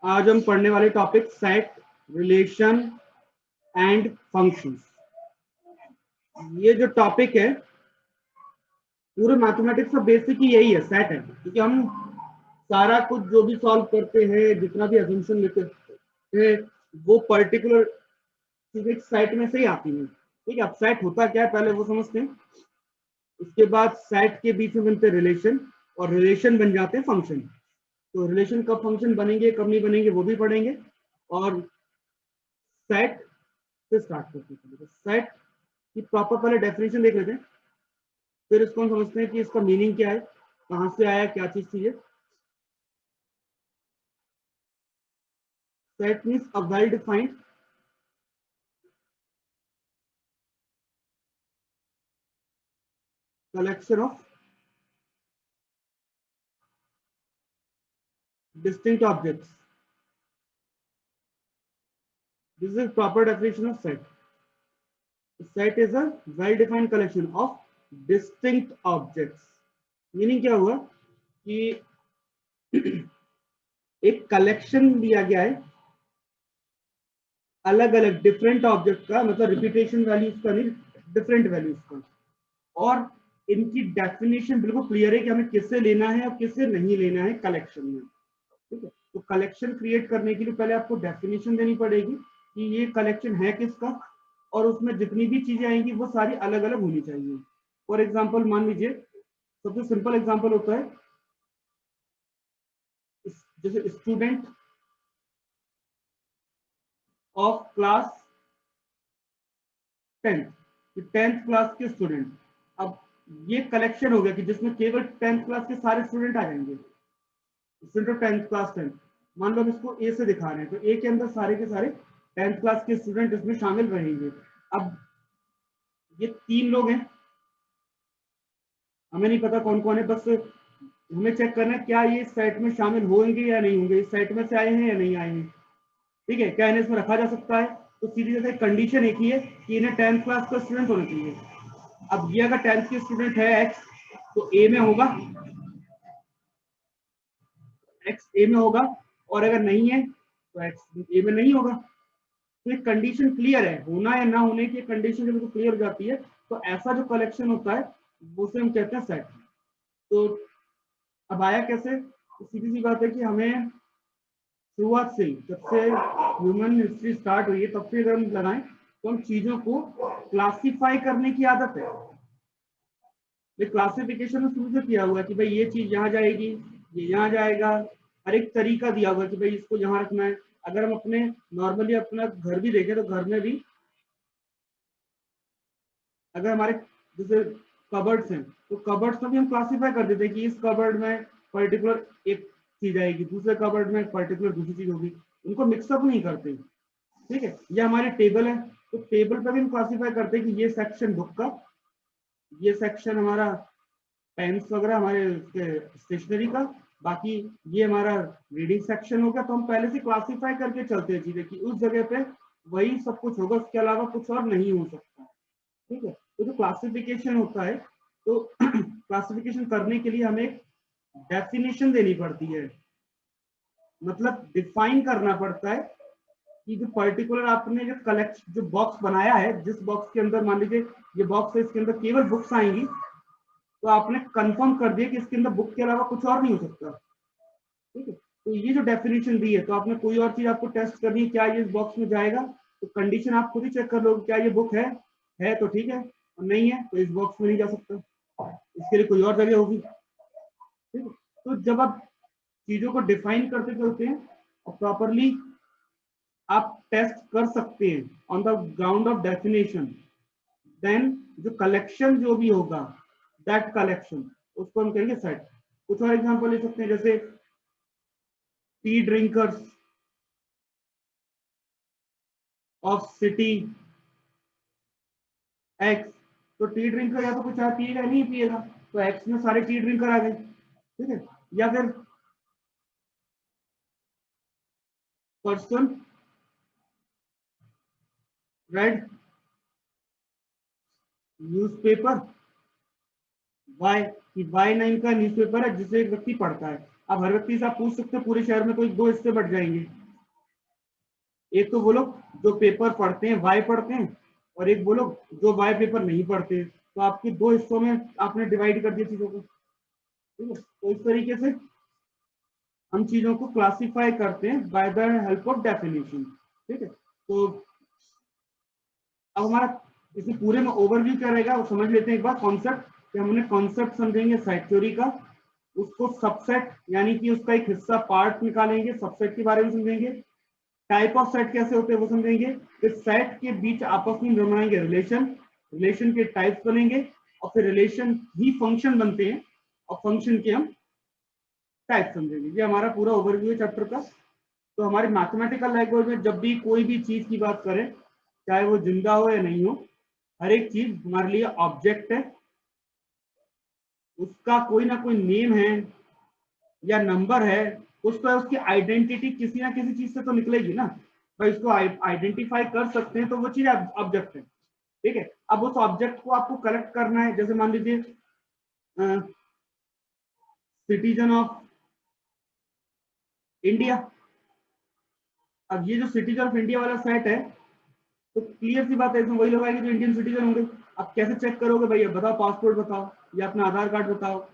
आज हम पढ़ने वाले topic set, relation and functions. ये जो टॉपिक है पूरे मैथमेटिक्स का बेसिक ही यही है, सेट है। क्योंकि हम सारा कुछ जो भी सॉल्व करते हैं, जितना भी अजम्पशन लेते हैं, वो पर्टिकुलर चीज एक सेट में से ही आती है। ठीक है, अब सेट होता क्या है पहले वो समझते हैं। उसके बाद सेट के बीच में बनते रिलेशन, और रिलेशन बन जाते हैं फंक्शन। तो रिलेशन कब फंक्शन बनेंगे कब नहीं बनेंगे वो भी पढ़ेंगे। और सेट से स्टार्ट करते हैं। सेट की प्रॉपर पहले डेफिनेशन देख लेते हैं, फिर इसको हम समझते हैं कि इसका मीनिंग क्या है, कहां से आया, क्या चीज थी ये। Set means a well defined collection of distinct objects. This is proper definition of set. Set is a well-defined collection of distinct objects. Meaning क्या हुआ कि एक कलेक्शन दिया गया है अलग अलग डिफरेंट ऑब्जेक्ट का, मतलब रिपीटेशन वैल्यूज का नहीं, डिफरेंट वैल्यूज का। और इनकी डेफिनेशन बिल्कुल क्लियर है कि हमें किससे लेना है और किससे नहीं लेना है कलेक्शन में। ठीक है, तो कलेक्शन क्रिएट करने के लिए पहले आपको डेफिनेशन देनी पड़ेगी कि ये कलेक्शन है किसका, और उसमें जितनी भी चीजें आएंगी वो सारी अलग अलग होनी चाहिए। फॉर एग्जाम्पल मान लीजिए, सबसे सिंपल एग्जाम्पल होता है जैसे student of class 10th class के स्टूडेंट। अब ये कलेक्शन हो गया कि जिसमें केवल 10th क्लास के सारे स्टूडेंट आ जाएंगे। स्टूडेंट 10th क्लास 10, मान लो हम इसको ए से दिखा रहे हैं, तो ए के अंदर सारे के सारे 10th क्लास के स्टूडेंट इसमें शामिल रहेंगे। अब ये 3 लोग हैं, हमें नहीं पता कौन कौन है, बस हमें चेक करना है क्या ये सेट में शामिल होंगे या नहीं होंगे, इस सेट में से आए हैं या नहीं आए हैं। ठीक है, क्या इन्हें इसमें रखा जा सकता है। तो सीधी जैसे कंडीशन एक ही है कि इन्हें 10th क्लास का स्टूडेंट होना चाहिए। अब ये अगर 10th के स्टूडेंट है एक्स, तो ए में होगा, एक्स ए में होगा, और अगर नहीं है तो एक्स ए में नहीं होगा। तो एक कंडीशन क्लियर है, होना या ना होने की कंडीशन जब क्लियर हो जाती है, तो ऐसा जो कलेक्शन होता है उसे हम कहते हैं सेट। तो अब आया कैसे, तो सीधी सी बात है कि हमें शुरुआत से ही, जब से ह्यूमन हिस्ट्री स्टार्ट हुई है तब से अगर हम लगाएं तो हम चीजों को क्लासिफाई करने की आदत है। क्लासिफिकेशन में शुरू से किया हुआ है कि भाई ये चीज यहाँ जाएगी, ये यहाँ जाएगा, हर एक तरीका दिया हुआ है कि भाई इसको यहाँ रखना है। अगर हम अपने नॉर्मली अपना घर भी देखें तो घर में भी अगर हमारे जैसे कबर्ड्स हैं, तो कबर्ड्स में भी हम क्लासिफाई कर देते हैं कि इस कबर्ड में पर्टिकुलर एक चीज आएगी, दूसरे कबर्ड में पर्टिकुलर दूसरी चीज होगी, उनको मिक्सअप नहीं करते। ठीक है, ये हमारे टेबल है, तो टेबल पे भी हम क्लासिफाई करते हैं कि ये सेक्शन बुक का, ये सेक्शन हमारा पेन्स वगैरह हमारे स्टेशनरी का, बाकी ये हमारा रीडिंग सेक्शन होगा। तो हम पहले से क्लासिफाई करके चलते हैं चीजें कि उस जगह पे वही सब कुछ होगा, उसके अलावा कुछ और नहीं हो सकता। ठीक है, तो जो क्लासिफिकेशन होता है, तो क्लासिफिकेशन करने के लिए हमें एक डेफिनेशन देनी पड़ती है, मतलब डिफाइन करना पड़ता है कि जो पर्टिकुलर आपने जो कलेक्ट जो बॉक्स बनाया है, जिस बॉक्स के अंदर मान लीजिए ये बॉक्स है, इसके अंदर केवल बुक्स आएंगी, तो आपने कंफर्म कर दिया कि इसके अंदर बुक के अलावा कुछ और नहीं हो सकता। ठीक है, तो ये जो डेफिनेशन दी है, तो आपने कोई और चीज आपको टेस्ट करनी है क्या ये इस बॉक्स में जाएगा, तो कंडीशन आप खुद ही चेक कर लो क्या ये बुक है तो ठीक है, और नहीं है तो इस बॉक्स में नहीं जा सकता, इसके लिए कोई और जगह होगी। ठीक है, तो जब आप चीजों को डिफाइन करते चलते हैं और प्रॉपरली आप टेस्ट कर सकते हैं on the ground of definition, then जो कलेक्शन जो भी होगा, दैट कलेक्शन, उसको हम कहेंगे सेट। कुछ और एग्जांपल ले सकते हैं, जैसे T drinkers of city x, तो टी ड्रिंकर या तो कुछ चाय पिएगा नहीं पिएगा, तो एक्स में सारे टी ड्रिंकर आ गए। ठीक है, या फिर पर्सन रेड न्यूज़पेपर, वाई नाम का न्यूज़पेपर है जिसे एक व्यक्ति पढ़ता है, अब हर व्यक्ति से आप पूछ सकते हैं पूरे शहर में, तो दो हिस्से बढ़ जाएंगे। एक तो वो लोग जो पेपर पढ़ते हैं, वाई पढ़ते हैं, और एक वो लोग जो वाई पेपर नहीं पढ़ते। तो आपके दो हिस्सों में आपने डिवाइड कर दिया चीजों को। ठीक है, तो इस तरीके से हम चीजों को क्लासिफाई करते हैं by the help of definition. ठीक है, तो अब हमारा इसे पूरे में ओवरव्यू क्या रहेगा वो समझ लेते हैं एक बार। कॉन्सेप्ट कि हमने कॉन्सेप्ट समझेंगे सेट थ्योरी का, उसको सबसेट यानी कि उसका एक हिस्सा पार्ट निकालेंगे, सबसेट के बारे में समझेंगे, टाइप ऑफ सेट कैसे होते हैं वो समझेंगे, फिर सेट के बीच आपस में बनाएंगे रिलेशन, रिलेशन के टाइप्स बनेंगे, और फिर रिलेशन ही फंक्शन बनते हैं, और फंक्शन के हम टाइप समझेंगे। ये हमारा पूरा ओवरव्यू है चैप्टर का। तो हमारे मैथमेटिकल लैंग्वेज में जब भी कोई भी चीज की बात करें, चाहे वो जिंदा हो या नहीं हो, हर एक चीज हमारे लिए ऑब्जेक्ट है। उसका कोई ना कोई नेम है या नंबर है, कुछ तो है, उसकी आइडेंटिटी किसी ना किसी चीज से तो निकलेगी ना भाई, उसको आइडेंटिफाई कर सकते हैं, तो वो चीज ऑब्जेक्ट है। ठीक है, अब उस ऑब्जेक्ट को आपको कलेक्ट करना है, जैसे मान लीजिए सिटीजन ऑफ इंडिया। अब ये जो सिटीजन ऑफ इंडिया वाला सेट है, तो क्लियर सी बात है, इसमें वही लोग आएंगे जो इंडियन सिटीजन होंगे। अब कैसे चेक करोगे भाई, बताओ पासपोर्ट बताओ, या अपना आधार कार्ड बताओ,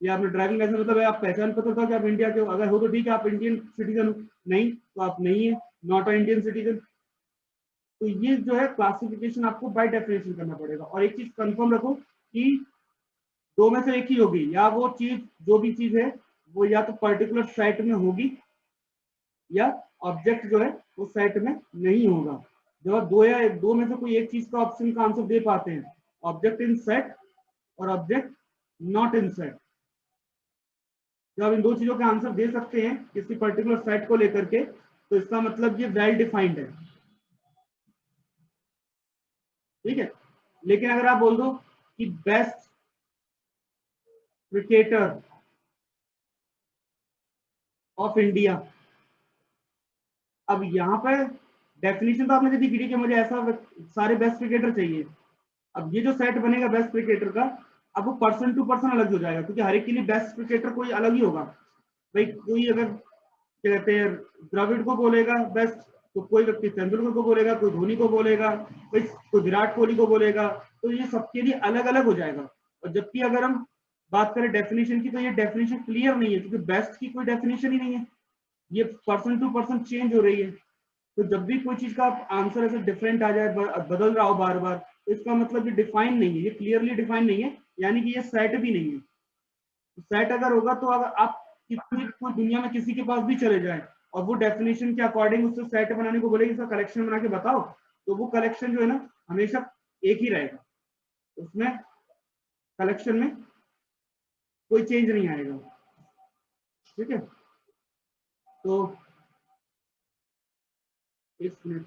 या अपना ड्राइविंग लाइसेंस बताओ, आप पहचान पत्र बताओ कि आप इंडिया के हो। अगर हो तो ठीक है, आप इंडियन सिटीजन हो, नहीं तो आप नहीं है, नॉट अ इंडियन सिटीजन। तो ये जो है क्लासिफिकेशन आपको बाय डेफिनेशन करना पड़ेगा। और एक चीज कंफर्म रखो कि दो में से एक ही होगी, या वो चीज जो भी चीज है वो या तो पर्टिकुलर सेट में होगी, या ऑब्जेक्ट जो है वो सेट में नहीं होगा। जब आप दो में से कोई एक चीज का ऑप्शन का आंसर दे पाते हैं, ऑब्जेक्ट इन सेट और ऑब्जेक्ट नॉट इन सेट, जब आप इन दो चीजों के आंसर दे सकते हैं किसी पर्टिकुलर सेट को लेकर के, तो इसका मतलब ये वेल डिफाइंड है। ठीक है, लेकिन अगर आप बोल दो कि बेस्ट क्रिकेटर ऑफ इंडिया, अब यहाँ पर डेफिनेशन तो आपने दे दी कि मुझे ऐसा सारे बेस्ट क्रिकेटर चाहिए। अब ये जो सेट बनेगा बेस्ट क्रिकेटर का, अब वो पर्सन टू पर्सन अलग हो जाएगा, क्योंकि हर एक के लिए बेस्ट क्रिकेटर कोई अलग ही होगा। भाई कोई अगर क्या कहते हैं द्रविड़ को बोलेगा बेस्ट, तो कोई व्यक्ति तेंदुलकर को बोलेगा, कोई धोनी को बोलेगा, कोई विराट कोहली को बोलेगा। तो ये सबके लिए अलग अलग हो जाएगा। और जबकि अगर हम बात करें डेफिनेशन की, तो ये डेफिनेशन क्लियर नहीं है, क्योंकि बेस्ट की कोई डेफिनेशन ही नहीं है, ये पर्सन टू पर्सन चेंज हो रही है। तो जब भी कोई चीज का आंसर ऐसे डिफरेंट आ जाए, बदल रहा हो बार बार, तो इसका मतलब ये डिफाइन नहीं है, ये क्लियरली डिफाइन नहीं है, यानी कि ये सेट भी नहीं है। तो सेट अगर होगा तो अगर आप कितनी कोई दुनिया में किसी के पास भी चले जाए और वो डेफिनेशन के अकॉर्डिंग उससे सेट बनाने को बोले, इसका कलेक्शन बना के बताओ, तो वो कलेक्शन जो है ना हमेशा एक ही रहेगा, उसमें कलेक्शन में कोई चेंज नहीं आएगा। ठीक है, तो एक मिनट,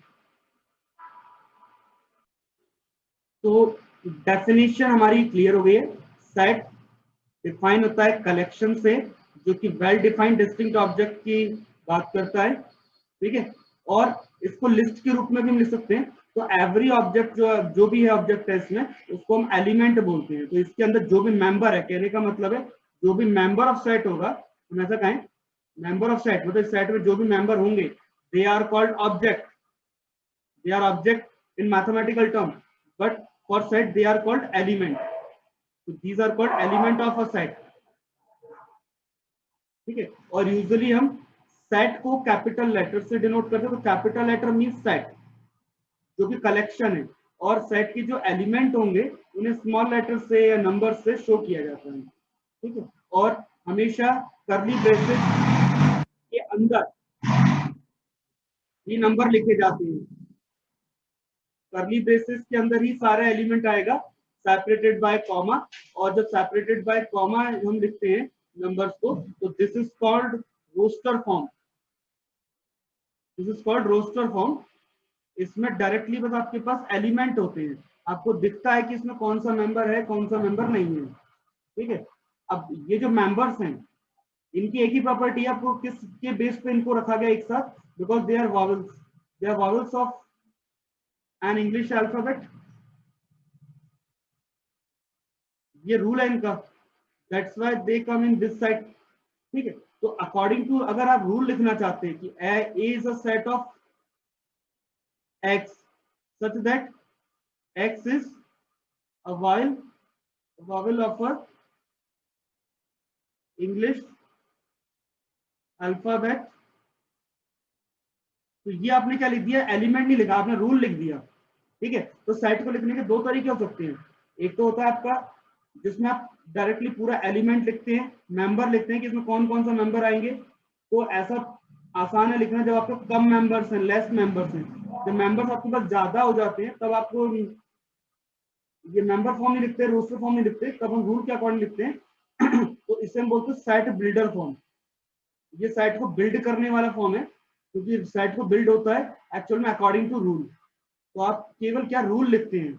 तो डेफिनेशन हमारी क्लियर हो गई है। सेट डिफाइन होता है कलेक्शन से, जो कि वेल डिफाइंड डिस्टिंक्ट ऑब्जेक्ट की बात करता है। ठीक है, और इसको लिस्ट के रूप में भी हम लिख सकते हैं। तो एवरी ऑब्जेक्ट जो भी है ऑब्जेक्ट है इसमें, उसको हम एलिमेंट बोलते हैं। तो इसके अंदर जो भी मेंबर है, कहने का मतलब है जो भी मेंबर ऑफ सेट होगा, हम ऐसा कहें मेंबर ऑफ सेट, मतलब सेट में जो भी मेंबर होंगे, they are called object, they are object in mathematical term, but for set they are called element. So these are called element of a set. ठीक है, और यूजुअली हम set को कैपिटल लेटर से डिनोट करते हैं। तो कैपिटल लेटर मींस सेट, जो कि कलेक्शन है, और सेट के जो एलिमेंट होंगे उन्हें स्मॉल लेटर से या नंबर से शो किया जाता है। ठीक है, और हमेशा कर्ली ब्रेसेस के अंदर ये नंबर लिखे जाते हैं। करली ब्रेसेस के अंदर ही सारा एलिमेंट आएगा, सेपरेटेड बाय कॉमा। और जब सेपरेटेड बाय कॉमा हम लिखते हैं नंबर्स को, तो this is called roster form, this is called roster form. इसमें डायरेक्टली बस आपके पास एलिमेंट होते हैं, आपको दिखता है कि इसमें कौन सा मेंबर है कौन सा मेंबर नहीं है। ठीक है, अब ये जो मेंबर्स हैं इनकी एक ही प्रॉपर्टी है, आपको किसके बेस पे इनको रखा गया एक साथ, because they are vowels of an English alphabet. ये रूल है इनका, that's why they come in this side. ठीक है, तो अकॉर्डिंग टू, अगर आप रूल लिखना चाहते हैं कि A is a set of X such that X is a vowel of a English alphabet, तो ये आपने क्या लिख दिया, एलिमेंट नहीं लिखा, आपने रूल लिख दिया। ठीक है, तो सेट को लिखने के दो तरीके हो सकते हैं। एक तो होता है आपका जिसमें आप डायरेक्टली पूरा एलिमेंट लिखते हैं, मेंबर लिखते हैं कि इसमें कौन कौन सा मेंबर आएंगे। तो ऐसा आसान है लिखना जब आपके कम मेंबर्स हैं, लेस मेंबर्स हैं। जब मेंबर्स आपके पास ज्यादा हो जाते हैं तब आपको ये मेंबर फॉर्म नहीं लिखते, रोस्टर फॉर्म नहीं लिखते, तब हम रूल के अकॉर्डिंग लिखते हैं। तो इसे हम बोलते हैं सेट बिल्डर फॉर्म। ये सेट को बिल्ड करने वाला फॉर्म है, क्योंकि सेट को बिल्ड होता है एक्चुअल में अकॉर्डिंग टू रूल। तो आप केवल क्या रूल लिखते हैं,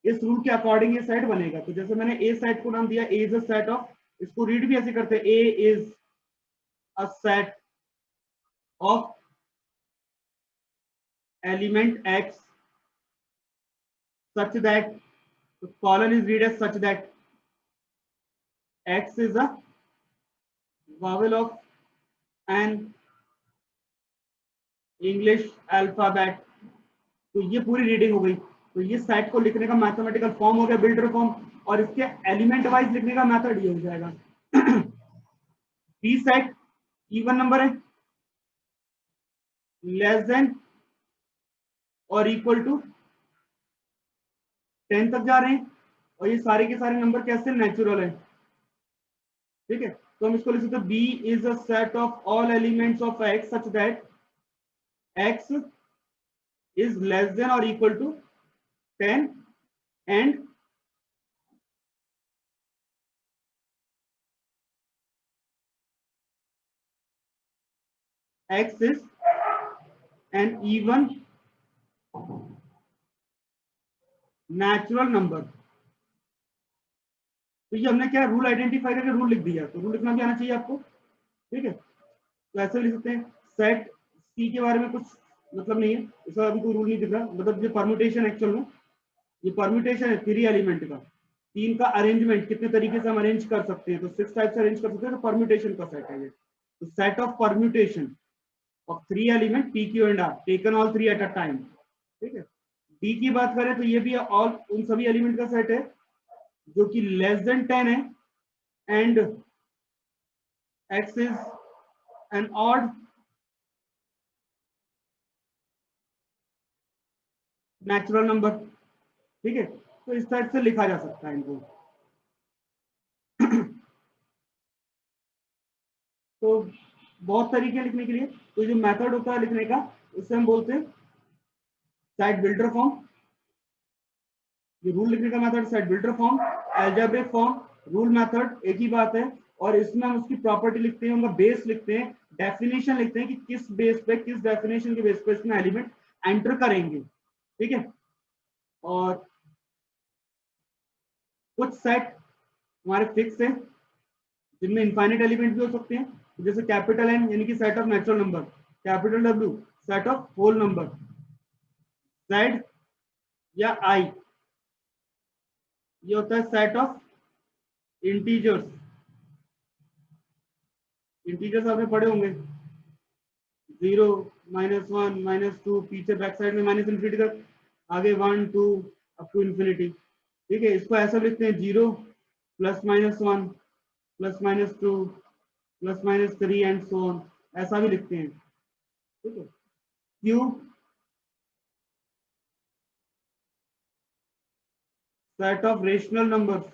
इस रूल के अकॉर्डिंग ये सेट बनेगा। तो जैसे मैंने ए सेट को नाम दिया A is a set of, इसको रीड भी ऐसे करते हैं, A is a set of element X such that, the colon is read as such that x is a vowel of an English alphabet। तो ये पूरी रीडिंग हो गई। तो ये सेट को लिखने का मैथमेटिकल फॉर्म हो गया, बिल्डर फॉर्म, और इसके एलिमेंट वाइज लिखने का मेथड ये हो जाएगा। बी सेट इवन नंबर है, लेस देन और इक्वल टू 10 तक जा रहे हैं, और ये सारे के सारे नंबर कैसे, नेचुरल है। ठीक है, तो हम इसको लिख सकते हैं B is a set of all elements of X such that X is less than और equal to 10 and x is an even natural number। तो ये हमने क्या रूल आइडेंटिफाई करके रूल लिख दिया, तो रूल लिखना भी आना चाहिए आपको। ठीक है, तो ऐसे लिख सकते हैं। सेट सी के बारे में कुछ मतलब नहीं है, इसका अभी कोई रूल नहीं दिख रहा, मतलब ये परम्यूटेशन एक्चुअल में, ये परम्यूटेशन है 3 एलिमेंट का। 3 का अरेंजमेंट कितने तरीके से हम अरेंज कर सकते हैं, तो 6 टाइप से अरेंज कर सकते हैं, तो परम्यूटेशन का सेट है ये। तो set of permutation of 3 element P Q and R taken all 3 at a time. ठीक है, डी की बात करें तो ये भी ऑल उन सभी एलिमेंट का सेट है जो कि लेस देन 10 है and x is an odd natural number. ठीक है, तो इस टाइप से लिखा जा सकता है इनको। तो बहुत तरीके लिखने के लिए, तो जो मेथड होता है लिखने का उससे हम बोलते हैं सेट बिल्डर फॉर्म। ये रूल लिखने का method set builder form, algebraic form, rule method एक ही बात है। और इसमें हम उसकी प्रॉपर्टी लिखते हैं, उनका बेस लिखते हैं, डेफिनेशन लिखते हैं कि किस बेस पे, किस डेफिनेशन के बेस पे इसमें एलिमेंट एंटर करेंगे। ठीक है, और कुछ सेट हमारे फिक्स है जिनमें इनफाइनाइट एलिमेंट भी हो सकते हैं, जैसे कैपिटल एन यानी कि set of natural number, capital W set of whole number, Z या आई ये होता है सेट ऑफ इंटीजर्स। इंटीजर्स आपने पढ़े होंगे, 0 -1 -2, पीछे बैक साइड में माइनस इन्फिनिटी तक, आगे 1 2 अप टू इन्फिनिटी। ठीक है, इसको ऐसा लिखते हैं 0 +-1 +-2 +-3 एंड सो ऑन, ऐसा भी लिखते हैं। ठीक है, Q set of rational numbers,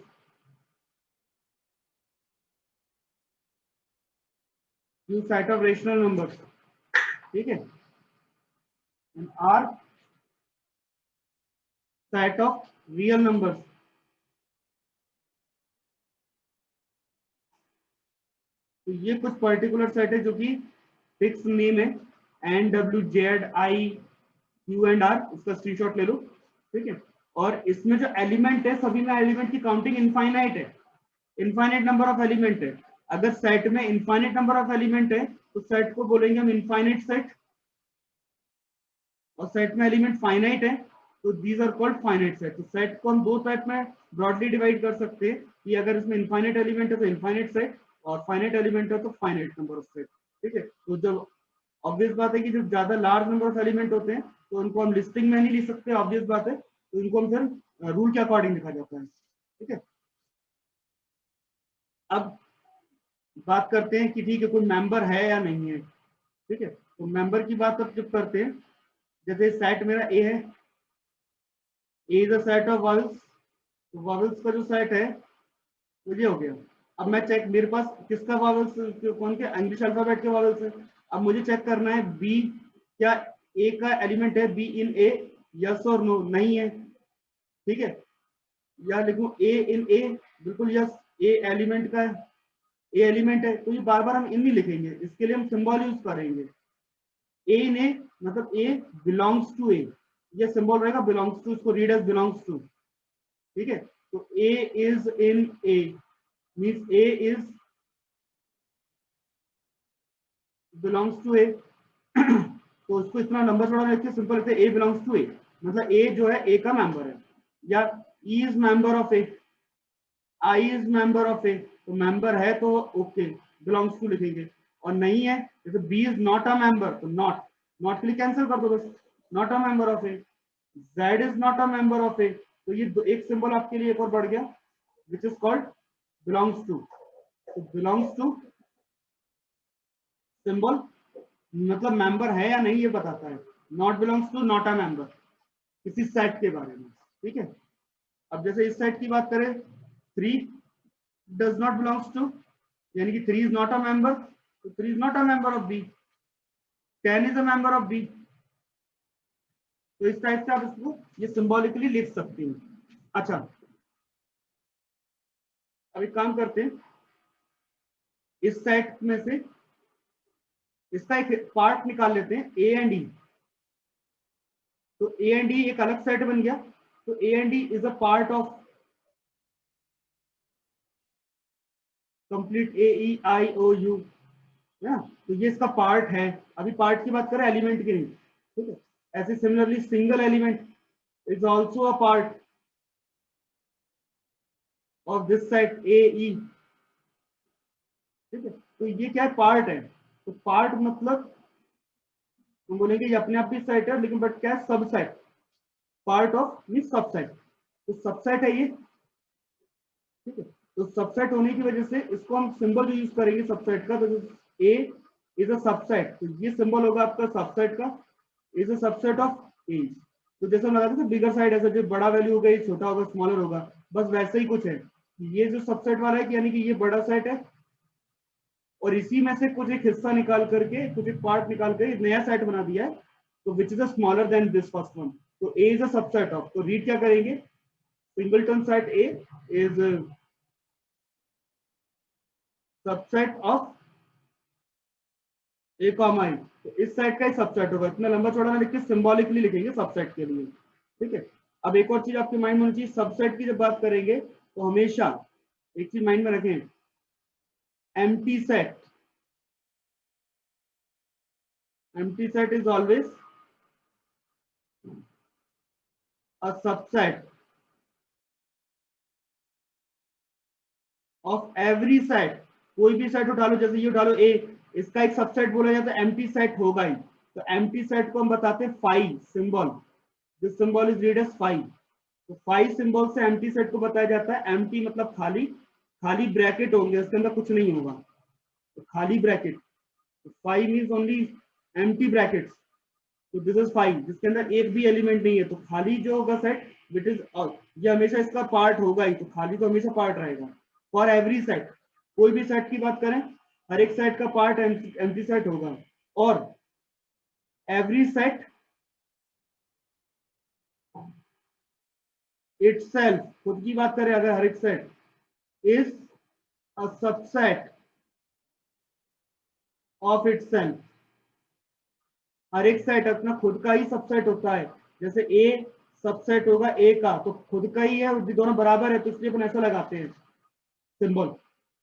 Q set of rational numbers. ठीक है, R set of real numbers. तो ये कुछ पर्टिकुलर सेट है जो कि फिक्स नेम है, N W Z I Q and R, इसका स्क्रीनशॉट ले लो। ठीक है, और इसमें जो एलिमेंट है सभी में एलिमेंट की काउंटिंग इनफाइनाइट है, इनफाइनाइट नंबर ऑफ एलिमेंट है। अगर सेट में इनफाइनाइट नंबर ऑफ एलिमेंट है तो सेट को बोलेंगे हम इनफाइनाइट सेट, और सेट में एलिमेंट फाइनाइट है तो these are called finite set. तो सेट को हम दो टाइप में ब्रॉडली डिवाइड कर सकते हैं कि अगर इसमें इनफाइनाइट एलिमेंट है तो इनफाइनाइट सेट, और फाइनाइट एलिमेंट है तो फाइनाइट नंबर ऑफ सेट। ठीक है, तो जब ऑब्वियस बात है कि जब ज्यादा लार्ज नंबर ऑफ एलिमेंट होते हैं तो उनको हम लिस्टिंग में नहीं लिख सकते, ऑब्वियस बात है, तो इनको हम फिर रूल के अकॉर्डिंग लिखा जाता है। ठीक है, अब बात करते हैं कि ठीक है कोई मेंबर है या नहीं है। ठीक है, तो मेंबर की बात अब जब करते हैं, जैसे सेट मेरा ए है, A is a set of vowels, तो वॉवल्स का जो सेट है तो ये हो गया। अब मैं चेक, मेरे पास किसका वॉवल्स, कौन के, इंग्लिश अल्फाबेट के वॉवल्स है। अब मुझे चेक करना है बी, क्या ए का एलिमेंट है बी इन ए, यस और नो, नहीं है। ठीक है, या लिखूं ए इन ए, बिल्कुल यस, ए एलिमेंट का है, ए एलिमेंट है, तो ये बार बार हम इन नहीं लिखेंगे, इसके लिए हम सिंबल यूज करेंगे। ए इन ए मतलब ए बिलोंग्स टू ए, ये सिंबल रहेगा बिलोंग्स टू, इसको रीड एज बिलोंग्स टू। ठीक है, तो A is in A means A is belongs to A. तो उसको इतना नंबर थोड़ा लिखते सिंपल लिखते ए बिलोंग्स टू ए, मतलब ए जो है ए का मेंबर है, या E is member of A, I is member of A, तो मेंबर है तो ओके बिलोंग्स टू लिखेंगे, और नहीं है जैसे B is not a member तो नॉट, नॉट के लिए कैंसिल कर दो बस, not a member of A. Z is not a member of A, तो ये एक सिंबल आपके लिए एक और बढ़ गया, which is called belongs to. तो बिलोंग्स टू सिंबल मतलब मेंबर है या नहीं ये बताता है, not belongs to not a member, किसी सेट के बारे में। ठीक है, अब जैसे इस सेट की बात करें, 3 डज नॉट बिलोंग्स टू, यानी कि 3 इज नॉट अ मेंबर, तो 3 is not a member of B, 10 is a member of B. तो इस टाइप से आप इसको ये सिंबॉलिकली लिख सकते हैं। अच्छा, अब एक काम करते हैं, इस सेट में से इसका एक पार्ट निकाल लेते हैं, ए एंड ई। तो ए एंड ई एक अलग सेट बन गया, तो A and E is a part of complete A E I O U, तो ये इसका पार्ट है। अभी पार्ट की बात करें, एलिमेंट की नहीं। ठीक है, ऐसे similarly single element is also a part of this set A E. ठीक है, तो ये क्या है, पार्ट है। तो पार्ट मतलब हम बोलेंगे ये अपने आप भी सेट है, लेकिन बट क्या है, subset, part of mean subset, तो सबसेट है ये। ठीक है, तो सबसेट होने की वजह से इसको हम सिंबल यूज करेंगे सबसेट का, तो ए इज अ सबसेट, तो ये सिंबल होगा आपका सबसेट का, is a subset of A. तो जैसे हम लगाते थे बिगर साइड, ऐसा जो बड़ा वैल्यू होगा ये छोटा होगा, स्मॉलर होगा, बस वैसे ही कुछ है। ये जो सबसेट वाला है कि यानी कि ये बड़ा सेट है, और इसी में से कुछ एक हिस्सा निकाल करके, कुछ एक पार्ट निकाल के नया सेट बना दिया है, तो which is a smaller than this first one, तो A is a subset of, तो रीड क्या करेंगे, singleton set A is subset of A comma I, तो इस सेट का ही सबसेट होगा। इतना लंबा चौड़ा ना लिख के सिंबॉलिकली लिखेंगे सबसेट के लिए। ठीक है, अब एक और चीज आपके माइंड में होनी चाहिए, सबसेट की जब बात करेंगे तो हमेशा एक चीज माइंड में रखें, empty set, empty set is always a subset of every set. कोई भी सेट उठा लो, जैसे ये उठा लो ए, इसका एक सबसेट बोला जाता है, एम्प्टी सेट होगा ही, तो एम्प्टी सेट को हम बताते हैं five symbol, this symbol is read as five. तो फाइव सिंबल से एम्प्टी सेट को बताया जाता है, एम्प्टी मतलब खाली, खाली ब्रैकेट होंगे उसके अंदर कुछ नहीं होगा, तो खाली ब्रैकेट, तो five means only empty brackets, तो दिस इज फाइव, जिसके अंदर एक भी एलिमेंट नहीं है, तो खाली जो होगा सेट विट इज, ये हमेशा इसका पार्ट होगा ही, तो खाली तो हमेशा पार्ट रहेगा फॉर एवरी सेट। कोई भी सेट की बात करें, हर एक सेट का पार्ट एम्प्टी सेट होगा, और एवरी सेट इटसेल्फ, खुद की बात करें अगर, हर एक set is a subset of itself, हर एक सेट अपना खुद का ही सबसेट होता है। जैसे ए सबसेट होगा ए का, तो खुद का ही है, दोनों बराबर है, तो इसलिए अपन ऐसा लगाते हैं सिंबल,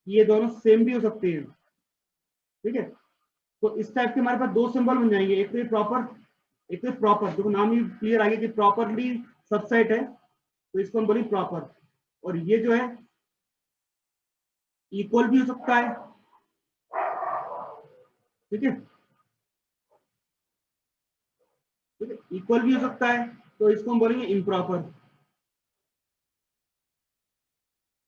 ये दोनों सेम भी हो सकते हैं। ठीक है, तो इस टाइप के हमारे पास दो सिंबल बन जाएंगे, एक तो ये प्रॉपर, एक तो प्रॉपर, देखो नाम ही क्लियर आ गया कि प्रॉपरली सबसेट है, तो इसको हम बोलेंगे प्रॉपर। और ये जो है इक्वल भी हो सकता है, ठीक है, ठीक है, इक्वल भी हो सकता है, तो इसको हम बोलेंगे इम्प्रॉपर।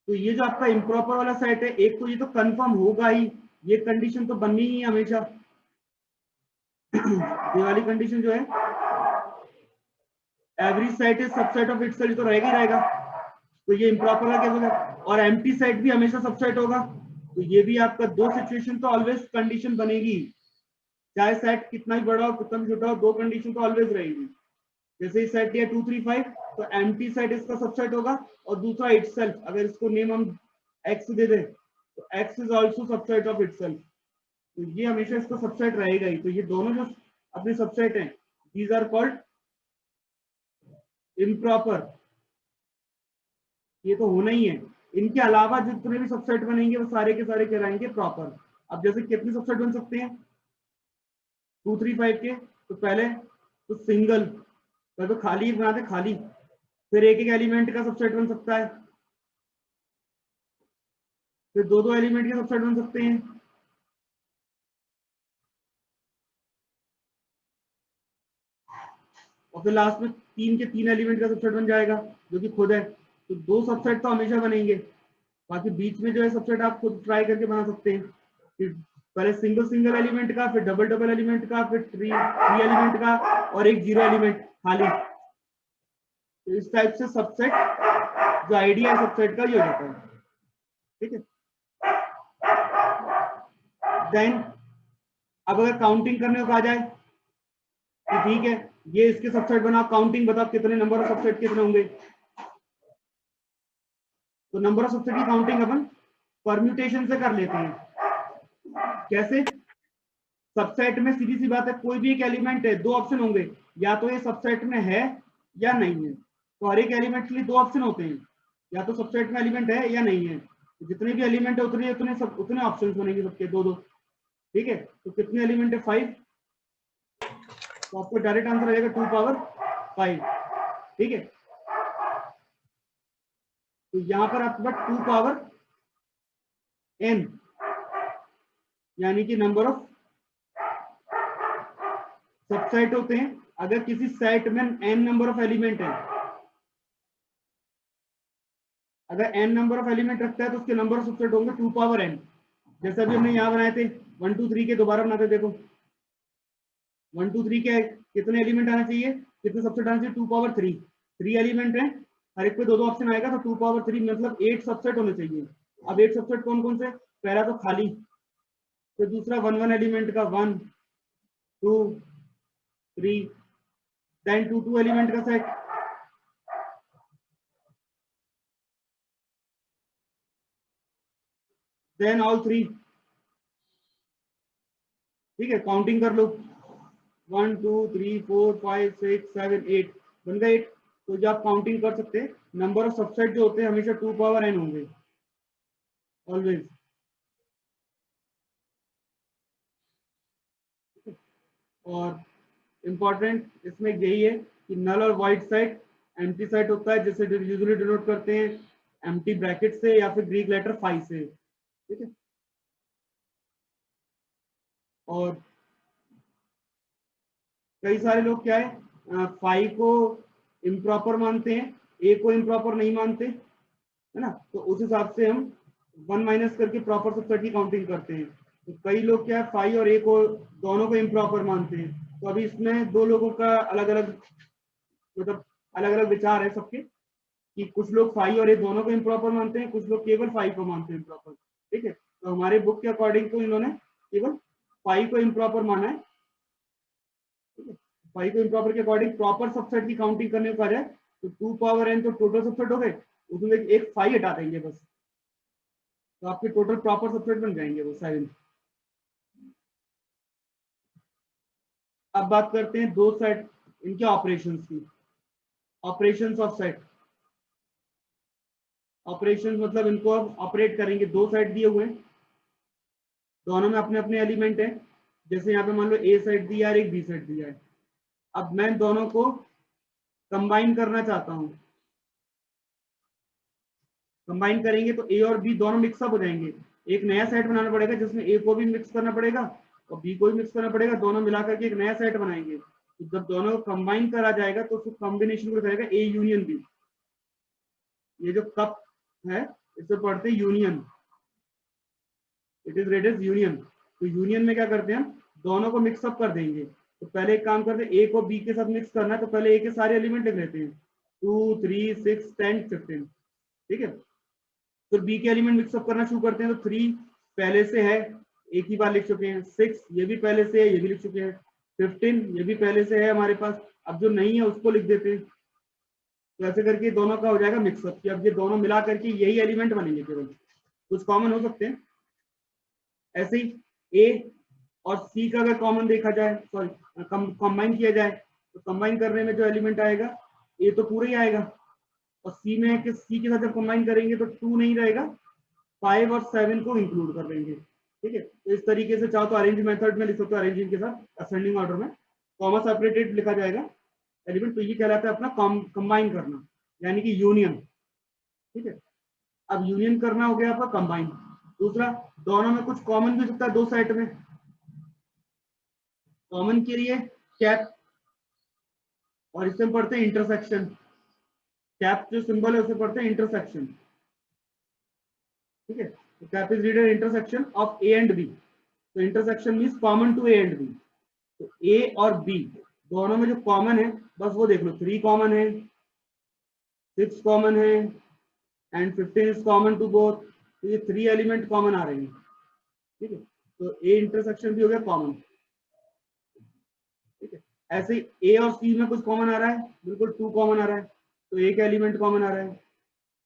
तो ये जो आपका इम्प्रॉपर वाला सेट है, एक तो ये तो कंफर्म होगा ही, ये कंडीशन तो बननी ही है हमेशा। ये वाली कंडीशन जो है, every set is subset of itself, तो रहेगा ही रहेगा। तो ये इम्प्रॉपर का केस होगा। और एम्प्टी सेट भी हमेशा सबसेट होगा, तो ये भी आपका दो सिचुएशन तो ऑलवेज कंडीशन बनेगी, चाहे सेट कितना भी बड़ा हो कितना भी छोटा हो, दो कंडीशन तो ऑलवेज रहेगी। जैसे ही सेट दिया 2 3 5, तो एम्प्टी सेट इसका सबसेट होगा, और दूसरा इटसेल्फ, अगर इसको नेम हम एक्स दे दें, तो x is also subset of itself, तो ये हमेशा इसका सबसेट रहेगा ही। तो ये दोनों जो अपने सबसेट हैं, दीज आर कॉल्ड इम्प्रॉपर, ये तो होना ही है। इनके अलावा जितने भी सबसेट बनेंगे वो सारे के सारे कहलाएंगे प्रॉपर। अब जैसे कितने सबसेट बन सकते हैं 2 3 5 के, तो पहले तो सिंगल, पहले तो खाली बनाते खाली, फिर एक एक एलिमेंट का सबसेट बन सकता है, फिर दो दो एलिमेंट के सबसेट बन सकते हैं, और फिर लास्ट में तीन के तीन एलिमेंट का सबसेट बन जाएगा जो कि खुद है। तो दो सबसेट तो हमेशा बनेंगे, बाकी बीच में जो है सबसेट आप खुद ट्राई करके बना सकते हैं, फिर पहले सिंगल सिंगल एलिमेंट का, फिर डबल डबल एलिमेंट का, फिर थ्री थ्री एलिमेंट का, और एक जीरो एलिमेंट खाली। तो इस टाइप से सबसेट जो आइडिया है सबसेट का ये हो जाता है। ठीक है, देन अब अगर काउंटिंग करने को कहा जाए कि ठीक है ये इसके सबसेट बनाओ, काउंटिंग बताओ कितने नंबर ऑफ सबसेट कितने होंगे, तो नंबर ऑफ सबसेट की काउंटिंग अपन परम्यूटेशन से कर लेते हैं। कैसे? सबसेट में सीधी सी बात है, कोई भी एक एलिमेंट है, दो ऑप्शन होंगे, या तो ये सबसेट में है या नहीं है। तो हर एक एलिमेंट के लिए दो ऑप्शन होते हैं, या तो सबसेट में एलिमेंट है या नहीं है। तो जितने भी एलिमेंट है उतने उतने सब उतने ऑप्शन बनेंगे सबके, दो दो। ठीक है, तो कितने एलिमेंट है 5, तो आपको डायरेक्ट आंसर आ जाएगा 2 पावर 5। ठीक है, तो यहां पर आपके पास 2 पावर n, यानी कि नंबर ऑफ सबसेट होते हैं। अगर किसी सेट में n नंबर ऑफ एलिमेंट है, अगर n नंबर ऑफ एलिमेंट रखता है तो उसके नंबर ऑफ सबसेट होंगे 2 पावर n। जैसे अभी हमने यहाँ बनाए थे 1 2 3 के, दोबारा बनाते देखो 1 2 3 के कितने एलिमेंट आना चाहिए, कितने सबसेट आना चाहिए 2 पावर 3। 3 एलिमेंट है, हर एक पे दो दो ऑप्शन आएगा, तो 2 पावर 3 मतलब 8 सबसेट होने चाहिए। अब 8 सबसेट कौन कौन से? पहला तो खाली, फिर दूसरा 1 1 एलिमेंट का 1 2 3, देन 2 2 एलिमेंट का सेट, देन ऑल 3। ठीक है, काउंटिंग कर लो 1 2 3 4 5 6 7 8, बन गए 8। तो जब आप काउंटिंग कर सकते हैं, नंबर ऑफ सबसेट जो होते हैं हमेशा 2 पावर n होंगे ऑलवेज। और इम्पॉर्टेंट इसमें यही है कि नल और वाइड सेट एम्प्टी सेट होता है, जिसे यूजुअली डिनोट करते हैं एम्प्टी ब्रैकेट से या फिर ग्रीक लेटर फाई से। ठीक है, और कई सारे लोग क्या है फाई को इम्प्रॉपर मानते हैं, ए को इम्प्रॉपर नहीं मानते, है ना। तो उस हिसाब से हम 1 माइनस करके प्रॉपर सबसेट की काउंटिंग करते हैं। तो कई लोग क्या है फाई और ए को दोनों को इम्प्रॉपर मानते हैं। तो अभी इसमें दो लोगों का अलग अलग, मतलब अलग अलग विचार है सबके, कि कुछ लोग फाई और ए दोनों को इम्प्रॉपर मानते हैं, कुछ लोग केवल फाई को मानते हैं इम्प्रॉपर। ठीक है, तो हमारे बुक के अकॉर्डिंग तो इन्होंने केवल फाई को इम्प्रॉपर माना है। फाई को इम्प्रॉपर के अकॉर्डिंग प्रॉपर सबसेट की काउंटिंग करने को कहा जाए तो 2 पावर n तो टोटल सबसेट हो गए, उसमें एक फाई हटा देंगे बस, तो आपके टोटल प्रॉपर सबसेट बन जाएंगे वो 7। अब बात करते हैं दो सेट इनके ऑपरेशंस की। ऑपरेशंस ऑफ सेट, ऑपरेशंस मतलब इनको अब ऑपरेट करेंगे। दो सेट दिए हुए हैं, दोनों में अपने अपने एलिमेंट है। जैसे यहाँ पे मान लो ए सेट दिया है, एक बी सेट दिया है। अब मैं दोनों को कंबाइन करना चाहता हूँ। कंबाइन करेंगे तो ए और बी दोनों मिक्सअप हो जाएंगे, एक नया सेट बनाना पड़ेगा जिसमें ए को भी मिक्स करना पड़ेगा और बी को भी मिक्स करना पड़ेगा, दोनों मिला करके एक नया सेट बनाएंगे। तो जब दोनों को कंबाइन करा जाएगा तो उस कॉम्बिनेशन को कहेगा ए यूनियन बी। ये जो कप है इसे पढ़ते हैं union, it is read as union. तो यूनियन में क्या करते हैं, हम दोनों को मिक्सअप कर देंगे। तो पहले एक काम करते हैं, ए को बी के साथ मिक्स करना है, तो पहले ए के सारे एलिमेंट लिख लेते हैं, 2 3 6 10 15, ठीक है। फिर बी के एलिमेंट मिक्सअप करना शुरू करते हैं, तो 3 पहले से है, एक ही बार लिख चुके हैं, 6 ये भी पहले से है, ये भी लिख चुके हैं, 15 ये भी पहले से है हमारे पास, अब जो नहीं है उसको लिख देते हैं। तो ऐसे करके दोनों का हो जाएगा मिक्सअप, कि अब ये दोनों मिला करके यही एलिमेंट बनेंगे, केवल कुछ कॉमन हो सकते हैं। ऐसे ही ए और सी का अगर कॉमन देखा जाए, सॉरी कंबाइन किया जाए, तो कंबाइन करने में जो एलिमेंट आएगा ए तो पूरा ही आएगा, और सी में सी के साथ जब कंबाइन करेंगे तो 2 नहीं रहेगा, 5 और 7 को इंक्लूड कर देंगे, ठीक है। तो इस तरीके से चाहो तो अरेंज मेथड में लिख सकते हो, अरेंजिंग के साथ असेंडिंग ऑर्डर में कॉमा सेपरेटेड लिखा जाएगा एलिमेंट। तो ये कहलाता है अपना कंबाइन करना, यानी कि यूनियन, ठीक है। अब यूनियन करना हो गया आपका कंबाइन। दूसरा, दोनों में कुछ कॉमन भी हो सकता है, दो सेट में कॉमन के लिए कैप, और इससे हम पढ़ते हैं इंटरसेक्शन। कैप जो सिंबल है उसे पढ़ते हैं इंटरसेक्शन, ठीक है। तो cap is read as intersection of A and B. तो intersection means common to A and B. तो ए और बी दोनों में जो कॉमन है बस वो देख लो, 3 कॉमन है, 6 कॉमन है and 15 is common to both. तो ये 3 एलिमेंट कॉमन आ रहे हैं, ठीक है। तो ए इंटरसेक्शन भी हो गया कॉमन, ठीक है। ऐसे ही ए और सी में कुछ कॉमन आ रहा है, बिल्कुल 2 कॉमन आ रहा है, तो एक एलिमेंट कॉमन आ रहा है।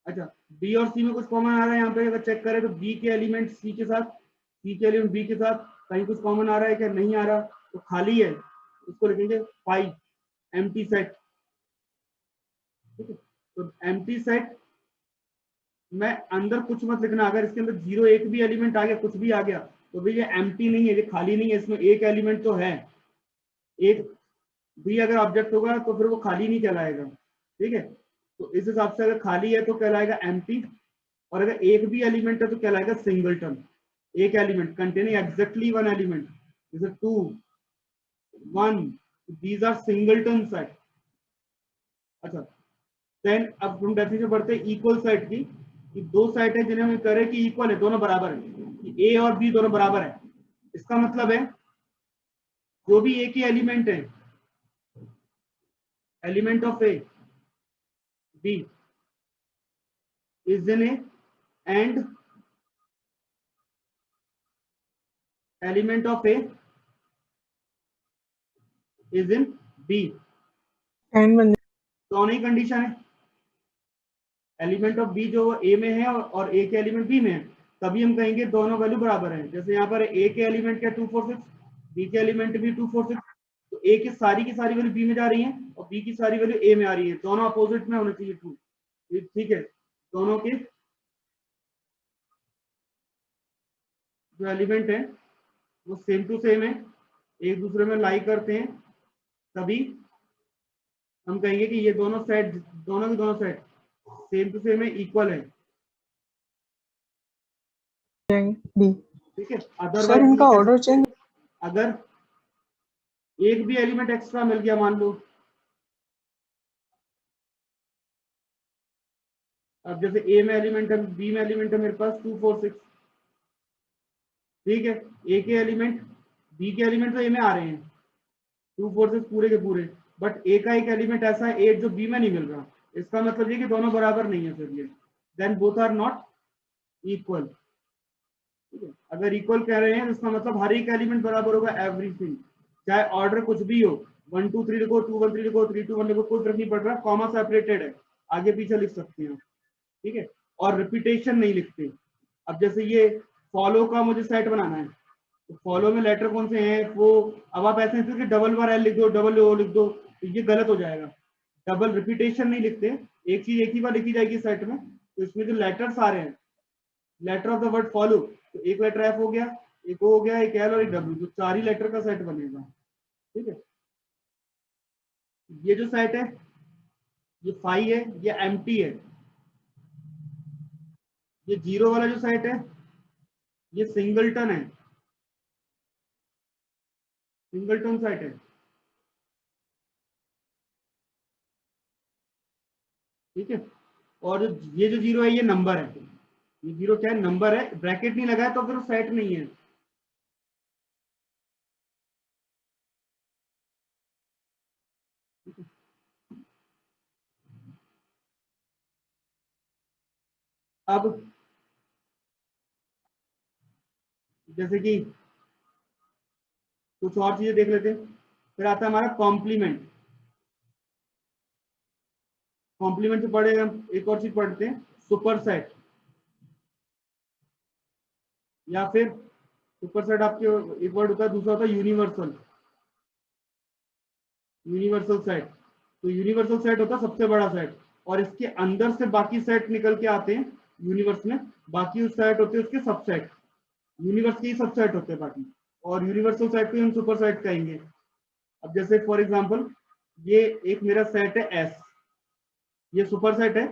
अच्छा, बी और सी में कुछ कॉमन आ रहा है, यहाँ पे अगर चेक करें तो बी के एलिमेंट सी के साथ, सी के एलिमेंट बी के साथ कहीं कुछ कॉमन आ रहा है क्या, नहीं आ रहा, तो खाली है, उसको लिखेंगे 5 एम्प्टी सेट, ठीक है। तो एम्प्टी सेट में अंदर कुछ मत लिखना, अगर इसके अंदर 0 एक भी एलिमेंट आ गया, कुछ भी आ गया, तो भाई ये एम्प्टी नहीं है, ये खाली नहीं है, इसमें एक एलिमेंट तो है, एक भी अगर ऑब्जेक्ट होगा तो फिर वो खाली नहीं कहलाएगा, ठीक है। तो इस हिसाब से अगर खाली है तो कहलाएगा एम्प्टी, और अगर एक भी एलिमेंट है तो कहलाएगा सिंगलटन। एक element containing exactly one element, जैसे 2 1, दीज आर सिंगलटन सेट। अच्छा, देन अब हम डेफिनेशन पढ़ते हैं इक्वल सेट की, कि दो सेट है जिन्हें हम करें कि इक्वल है, दोनों बराबर है, कि ए और बी दोनों बराबर है। इसका मतलब है जो भी ए की एलिमेंट है, element of A B is in A and element of A is in B, and दोनों ही कंडीशन है, एलिमेंट ऑफ बी जो ए में है और ए के एलिमेंट बी में है, तभी हम कहेंगे दोनों वैल्यू बराबर है। जैसे यहाँ पर ए के एलिमेंट क्या 246, बी के एलिमेंट भी 246, तो ए की सारी वैल्यू बी में जा रही है और बी की सारी वैल्यू ए में आ रही है, दोनों अपोजिट में होने चाहिए ट्रू, ठीक है। दोनों के जो एलिमेंट है वो सेम टू सेम है, एक दूसरे में लाई करते हैं, तभी हम कहेंगे कि ये दोनों सेट, दोनों के दोनों सेट सेम टू सेम है, इक्वल है, बी। ठीक है। सर अदरवाइज इनका नहीं कह ऑर्डर सकते, चेंज, अगर एक भी एलिमेंट एक्स्ट्रा मिल गया मान लो, अब जैसे ए में एलिमेंट है, बी में एलिमेंट है मेरे पास 246, ठीक है। ए के एलिमेंट बी के एलिमेंट तो ए में आ रहे हैं 246 पूरे के पूरे, बट ए का एक एलिमेंट ऐसा है 8 जो बी में नहीं मिल रहा, इसका मतलब ये कि दोनों बराबर नहीं है, फिर ये then both are not equal, ठीक है। अगर इक्वल कह रहे हैं तो इसका मतलब हर एक एलिमेंट बराबर होगा, एवरीथिंग, चाहे ऑर्डर कुछ भी हो, 1 2 3 लिखो, 2 1 3 लिखो, 3 2 1 लिखो, कोई फर्क नहीं पड़ रहा, कॉमा सेपरेटेड है, आगे पीछे लिख सकते हैं, ठीक है। और रिपीटेशन नहीं लिखते। अब जैसे ये फॉलो का मुझे सेट बनाना है, तो फॉलो में लेटर कौन से हैं वो, अब आप ऐसे कि डबल बार एल लिख दो, डबल ओ लिख दो, तो ये गलत हो जाएगा। डबल रिपीटेशन नहीं लिखते, एक चीज एक ही बार लिखी जाएगी सेट में। तो इसमें जो लेटर्स आ रहे हैं, letter of the word follow, तो एक लेटर एफ हो गया, एक ओ हो गया, एक एल और एक डब्ल्यू, तो 4 ही लेटर का सेट बनेगा, ठीक है। ये जो सेट है ये फाई है, ये एम्प्टी है। ये जीरो वाला जो सेट है ये सिंगलटन है, सिंगलटन सेट है। ठीक है, और ये जो जीरो है ये नंबर है, ये जीरो क्या है, नंबर है, ब्रैकेट नहीं लगा है तो फिर वो सेट नहीं है। अब जैसे कि कुछ और चीजें देख लेते हैं। फिर आता है हमारा कॉम्प्लीमेंट। कॉम्प्लीमेंट से पढ़े हम एक और चीज पढ़ते हैं, सुपर सेट, या फिर सुपर सेट आपके एक वर्ड होता है, दूसरा होता है यूनिवर्सल। यूनिवर्सल सेट, तो यूनिवर्सल सेट होता है सबसे बड़ा सेट, और इसके अंदर से बाकी सेट निकल के आते हैं यूनिवर्स में, बाकी उस सेट होते हैं उसके सबसेट, यूनिवर्स के ही सबसेट होते हैं बाकी, और यूनिवर्सल सेट को हम सुपर सेट कहेंगे। अब जैसे फॉर एग्जांपल ये एक मेरा सेट है एस, ये सुपर सेट है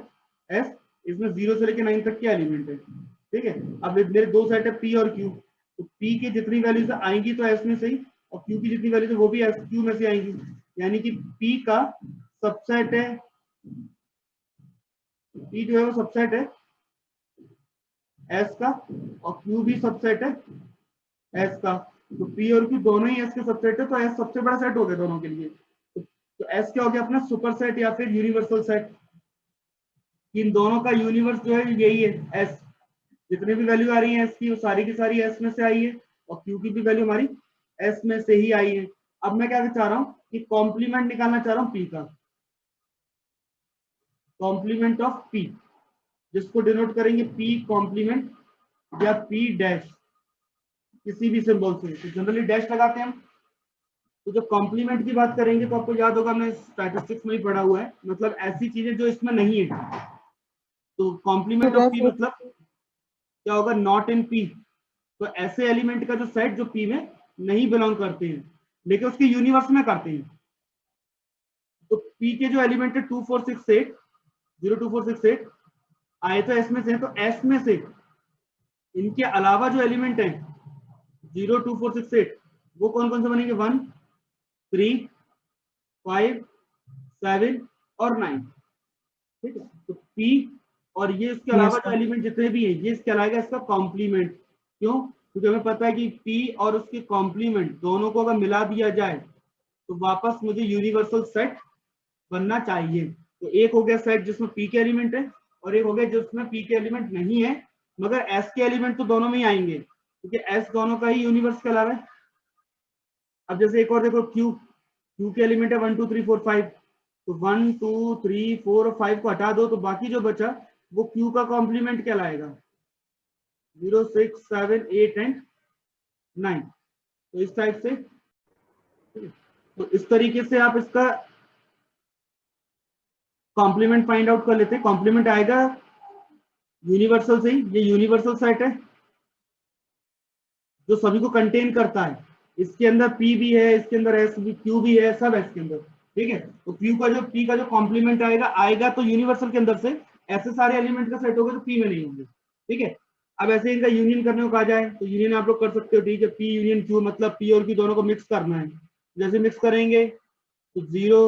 एस, इसमें 0 से लेकर 9 तक के एलिमेंट है। ठीक है, अब मेरे दो सेट है पी और क्यू, तो पी की जितनी वैल्यूज आएंगी तो एस में से ही, और क्यू की जितनी वैल्यूज वो भी एस क्यू में से आएंगी, यानी कि पी का सबसेट है, पी जो है वो सबसेट है एस का, और क्यू भी सबसेट है एस का, तो पी और क्यू दोनों ही एस के सबसेट है, तो एस सबसे बड़ा सेट हो गया दोनों के लिए। तो एस क्या हो गया अपना, सुपर सेट या फिर यूनिवर्सल सेट। इन दोनों का यूनिवर्स जो है यही है एस, जितने भी वैल्यू आ रही है एस की वो सारी की सारी एस में से आई है, और क्यू की भी वैल्यू हमारी एस में से ही आई है। अब मैं क्या चाह रहा हूं कि कॉम्प्लीमेंट निकालना चाह रहा हूं पी का, कॉम्प्लीमेंट ऑफ पी, जिसको डिनोट करेंगे पी कॉम्प्लीमेंट या पी डैश, किसी भी सिंबल से, तो जनरली डैश लगाते हैं हम। तो जब कॉम्प्लीमेंट की बात करेंगे तो आपको याद होगा, हमने स्टैटिस्टिक्स में ही पढ़ा हुआ है, मतलब ऐसी चीजें जो इसमें नहीं है, तो कॉम्प्लीमेंट ऑफ पी मतलब क्या होगा, नॉट इन पी, तो ऐसे एलिमेंट का जो सेट जो पी में नहीं बिलोंग करते हैं लेकिन उसके यूनिवर्स में करते हैं। तो पी के जो एलिमेंट है 2 4 6 8 0 2 4 6 8 आए तो एस में से, तो एस में से इनके अलावा जो एलिमेंट है 0 2 4 6 8 वो कौन कौन से बनेंगे, 1 3 5 7 और 9। ठीक है, तो पी और ये इसके अलावा Yes, जो sir. एलिमेंट जितने भी हैं ये इसके अलावा इसका कॉम्प्लीमेंट। क्यों, क्योंकि हमें पता है कि पी और उसके कॉम्प्लीमेंट दोनों को अगर मिला दिया जाए तो वापस मुझे यूनिवर्सल सेट बनना चाहिए। तो एक हो गया सेट जिसमें पी के एलिमेंट है, और एक हो गया जिसमें पी के एलिमेंट नहीं है मगर एस के एलिमेंट तो दोनों में ही आएंगे, क्योंकि एस दोनों का ही यूनिवर्स कहलावा है। अब जैसे एक और देखो क्यू, क्यू के एलिमेंट है 1 2 3 4 5, तो 1 2 3 4 और 5 को हटा दो तो बाकी जो बचा वो क्यू का कॉम्प्लीमेंट कहलाएगा, 0 6 7 8 एंड 9। तो इस टाइप से, तो इस तरीके से आप इसका कॉम्प्लीमेंट फाइंड आउट कर लेते हैं। कॉम्प्लीमेंट आएगा यूनिवर्सल से ही, ये यूनिवर्सल सेट है जो सभी को कंटेन करता है, इसके अंदर पी भी है, इसके अंदर एस भी, क्यू भी है, सब है इसके अंदर। ठीक है, तो क्यू का जो पी का जो कॉम्प्लीमेंट आएगा आएगा तो यूनिवर्सल के अंदर से, ऐसे सारे एलिमेंट का सेट होगा जो पी में नहीं होंगे। ठीक है, अब ऐसे इनका यूनियन करने को कहा जाए तो यूनियन आप लोग कर सकते हो। ठीक है, पी यूनियन क्यू मतलब पी और क्यू दोनों को मिक्स करना है, जैसे मिक्स करेंगे तो 0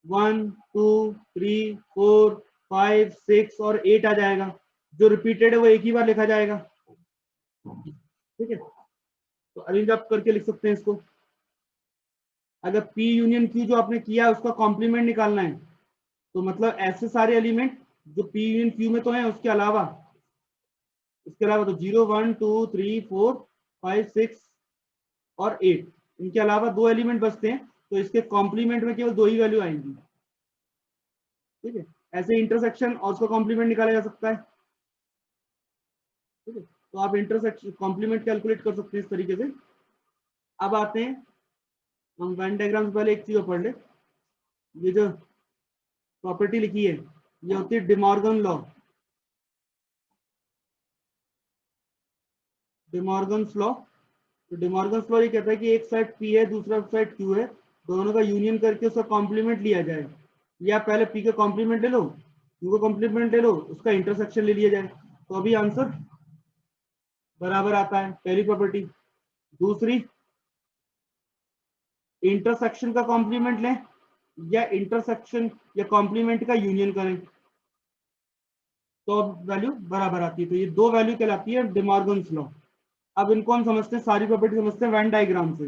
1 2 3 4 5 6 और 8 आ जाएगा, जो रिपीटेड है वो एक ही बार लिखा जाएगा। ठीक है, तो अरेंज आप करके लिख सकते हैं इसको। अगर P यूनियन Q जो आपने किया उसका कॉम्प्लीमेंट निकालना है तो मतलब ऐसे सारे एलिमेंट जो P यूनियन Q में तो है उसके अलावा, तो 0 1 2 3 4 5 6 और 8, इनके अलावा दो एलिमेंट बचते हैं तो इसके कॉम्प्लीमेंट में केवल दो ही वैल्यू आएंगी। ठीक है, ऐसे इंटरसेक्शन और उसका कॉम्प्लीमेंट निकाला जा सकता है। ठीक है, तो आप इंटरसेक्शन कॉम्प्लीमेंट कैलकुलेट कर सकते हैं इस तरीके से। अब आते हैं हम वेन डायग्राम से पहले एक चीज पढ़ ले, ये जो प्रॉपर्टी लिखी है ये होती है डिमॉर्गन लॉ। डिमॉर्गन्स लॉ, तो डिमॉर्गन्स लॉ ये कहता है कि एक साइड P है दूसरा साइड Q है, दोनों का यूनियन करके उसका कॉम्प्लीमेंट लिया जाए, या पहले P का कॉम्प्लीमेंट ले लो Q का कॉम्प्लीमेंट ले लो उसका इंटरसेक्शन ले लिया जाए, तो अभी आंसर बराबर आता है, पहली प्रॉपर्टी। दूसरी, इंटरसेक्शन का कॉम्प्लीमेंट लें या इंटरसेक्शन या कॉम्प्लीमेंट का यूनियन करें तो वैल्यू बराबर आती है। तो ये दो वैल्यू कहलाती है डे मॉर्गन्स लॉ। अब इनको हम समझते हैं, सारी प्रॉपर्टी समझते हैं वेन डायग्राम से।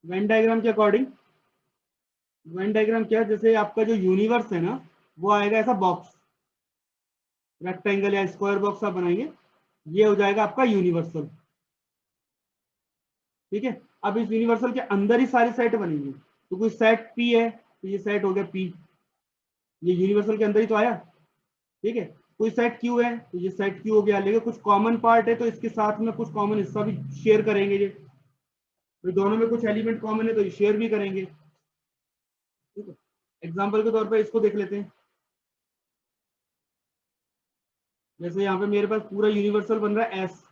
वेन डायग्राम के अकॉर्डिंग, वेन डायग्राम क्या है, जैसे आपका जो यूनिवर्स है ना वो आएगा ऐसा बॉक्स, रेक्टेंगल या स्क्वायर बॉक्स आप बनाएंगे, ये हो जाएगा आपका यूनिवर्सल। ठीक है, अब इस यूनिवर्सल के अंदर ही सारी सेट बनेंगी। तो कोई सेट पी है तो ये सेट हो गया पी, ये यूनिवर्सल के अंदर ही तो आया। ठीक है, कोई सेट क्यू है तो ये सेट क्यू हो गया, लेकिन कुछ कॉमन पार्ट है तो इसके साथ में कुछ कॉमन हिस्सा भी शेयर करेंगे ये, तो दोनों में कुछ एलिमेंट कॉमन है तो ये शेयर भी करेंगे। ठीक है, एग्जाम्पल के तौर पर इसको देख लेते हैं। जैसे यहाँ पे मेरे पास पूरा यूनिवर्सल बन रहा है एस।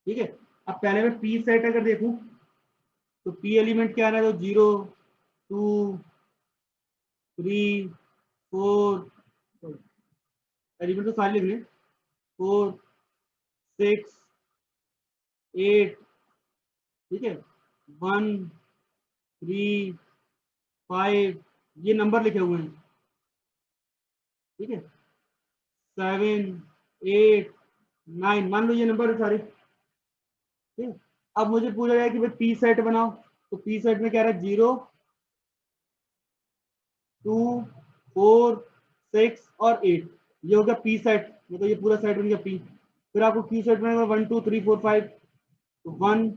ठीक है, अब पहले मैं पी सेट अगर देखूं तो पी एलिमेंट क्या आ रहा है, तो 0 2 3 4, एलिमेंट तो सारे लिख लें, 4 6 8, ठीक है, 1 3 5, ये नंबर लिखे हुए हैं। ठीक है, 7 8 9, मान लो ये नंबर है सारे। ठीक है, अब मुझे पूछा जाए कि भाई पी सेट बनाओ, तो पी सेट में क्या रहा है, 0 2 4 6 और 8, ये हो गया पी सेट, मतलब ये पूरा सेट बन गया पी। फिर आपको क्यू सेट बनेगा 1 2 3 4 5, तो 1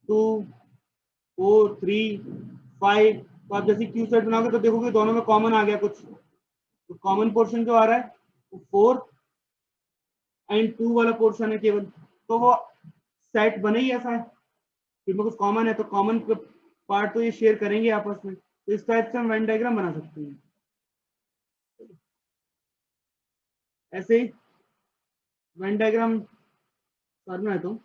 2 4 3 5। तो आप जैसे क्यू सेट बनाओगे तो देखोगे दोनों में कॉमन आ गया कुछ, तो कॉमन पोर्शन जो आ रहा है वो 4 एंड 2 वाला पोर्शन है केवल, तो वो सेट बने ही ऐसा है, फिर कुछ कॉमन है तो कॉमन पार्ट तो ये शेयर करेंगे आपस में। तो इस टाइप से हम वेन डायग्राम बना सकते हैं। ऐसे ही वेन डायग्राम करना है तो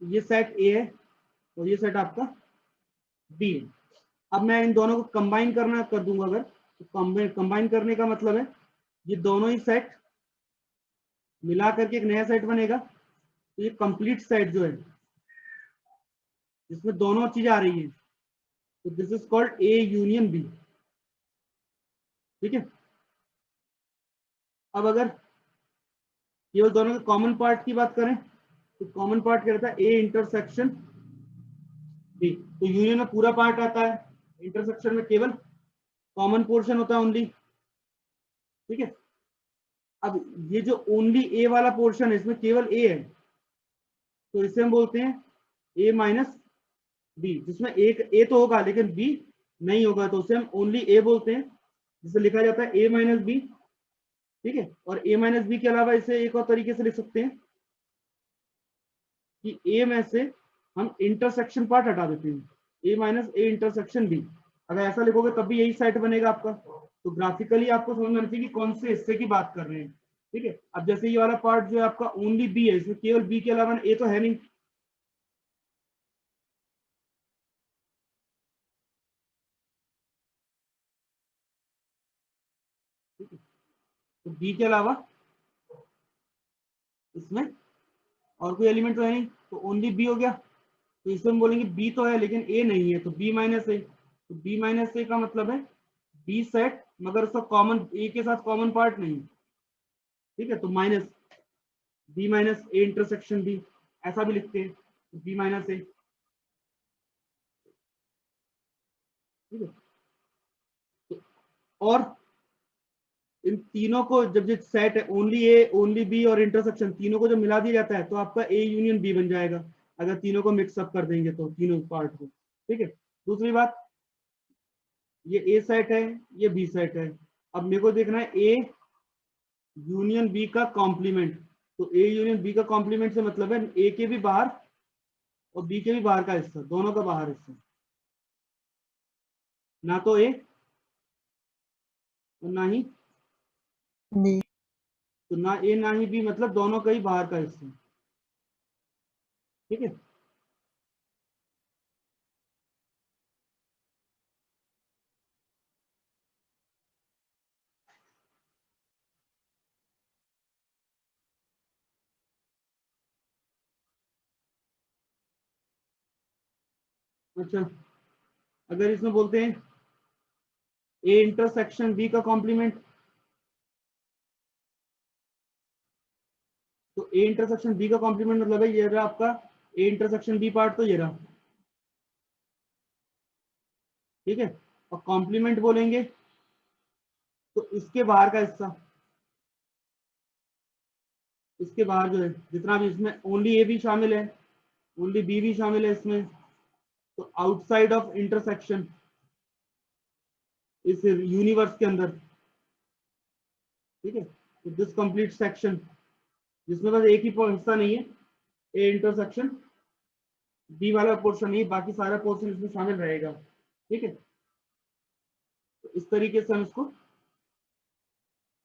ये सेट ए है और ये सेट आपका बी है। अब मैं इन दोनों को कंबाइन करना कर दूंगा अगर, तो कंबाइन करने का मतलब है ये दोनों ही सेट मिला करके एक नया सेट बनेगा। तो ये कंप्लीट सेट जो है जिसमें दोनों चीजें आ रही है, तो this is called A union B. ठीक है, अब अगर केवल दोनों के कॉमन पार्ट की बात करें तो कॉमन पार्ट क्या रहता है, ए इंटरसेक्शन बी। तो यूनियन में पूरा पार्ट आता है, इंटरसेक्शन में केवल कॉमन पोर्शन होता है ओनली। ठीक है, अब ये जो ओनली ए वाला पोर्शन है इसमें केवल ए है, तो इसे हम बोलते हैं ए माइनस बी, जिसमें एक ए तो होगा लेकिन बी नहीं होगा, तो उसे हम ओनली ए बोलते हैं, जिसे लिखा जाता है ए माइनस बी। ठीक है, और ए माइनस बी के अलावा इसे एक और तरीके से लिख सकते हैं कि ए में से हम इंटरसेक्शन पार्ट हटा देते हैं, ए माइनस ए इंटरसेक्शन बी। अगर ऐसा लिखोगे तब भी यही सेट बनेगा आपका। तो ग्राफिकली आपको समझ में आना चाहिए कि कौन से हिस्से की बात कर रहे हैं। ठीक है, अब जैसे ये वाला पार्ट जो है आपका ओनली बी है, इसमें केवल बी के अलावा ए तो है नहीं। तो बी के अलावा इसमें और कोई एलिमेंट तो है नहीं, तो ओनली बी हो गया। तो इसमें हम बोलेंगे बी तो है लेकिन ए नहीं है, तो बी माइनस ए। तो बी माइनस ए का मतलब है बी सेट मगर उसका कॉमन ए के साथ कॉमन पार्ट नहीं। ठीक है, तो minus B minus A intersection B, ऐसा भी लिखते हैं बी माइनस ए। ठीक है, तो और इन तीनों को जब ये सेट है ओनली ए ओनली बी और इंटरसेक्शन तीनों को जब मिला दिया जाता है तो आपका ए यूनियन बी बन जाएगा, अगर तीनों को मिक्सअप कर देंगे तो तीनों पार्ट को। ठीक है, दूसरी बात, ये ए सेट है, ये बी सेट है। अब मेरे को देखना है ए यूनियन बी का कॉम्प्लीमेंट। तो ए यूनियन बी का कॉम्प्लीमेंट से मतलब है ए के भी बाहर और बी के भी बाहर का हिस्सा, दोनों का बाहर हिस्सा, ना तो ए और ना ही बी, तो ना ए ना ही बी, मतलब दोनों का ही बाहर का हिस्सा। ठीक है, अच्छा अगर इसमें बोलते हैं ए इंटरसेक्शन बी का कॉम्प्लीमेंट, तो ए इंटरसेक्शन बी का कॉम्प्लीमेंट मतलब है ये रहा आपका ए इंटरसेक्शन बी पार्ट, तो ये रहा। ठीक है, और कॉम्प्लीमेंट बोलेंगे तो इसके बाहर का हिस्सा, इसके बाहर जो है जितना भी, इसमें ओनली ए भी शामिल है, ओनली बी भी शामिल है इसमें, तो आउटसाइड ऑफ इंटरसेक्शन इस यूनिवर्स के अंदर। ठीक है, तो दिस कंप्लीट सेक्शन जिसमें बस एक ही हिस्सा नहीं है, ए इंटरसेक्शन बी वाला पोर्शन नहीं, बाकी सारा पोर्शन इसमें शामिल रहेगा। ठीक है, तो इस तरीके से हम इसको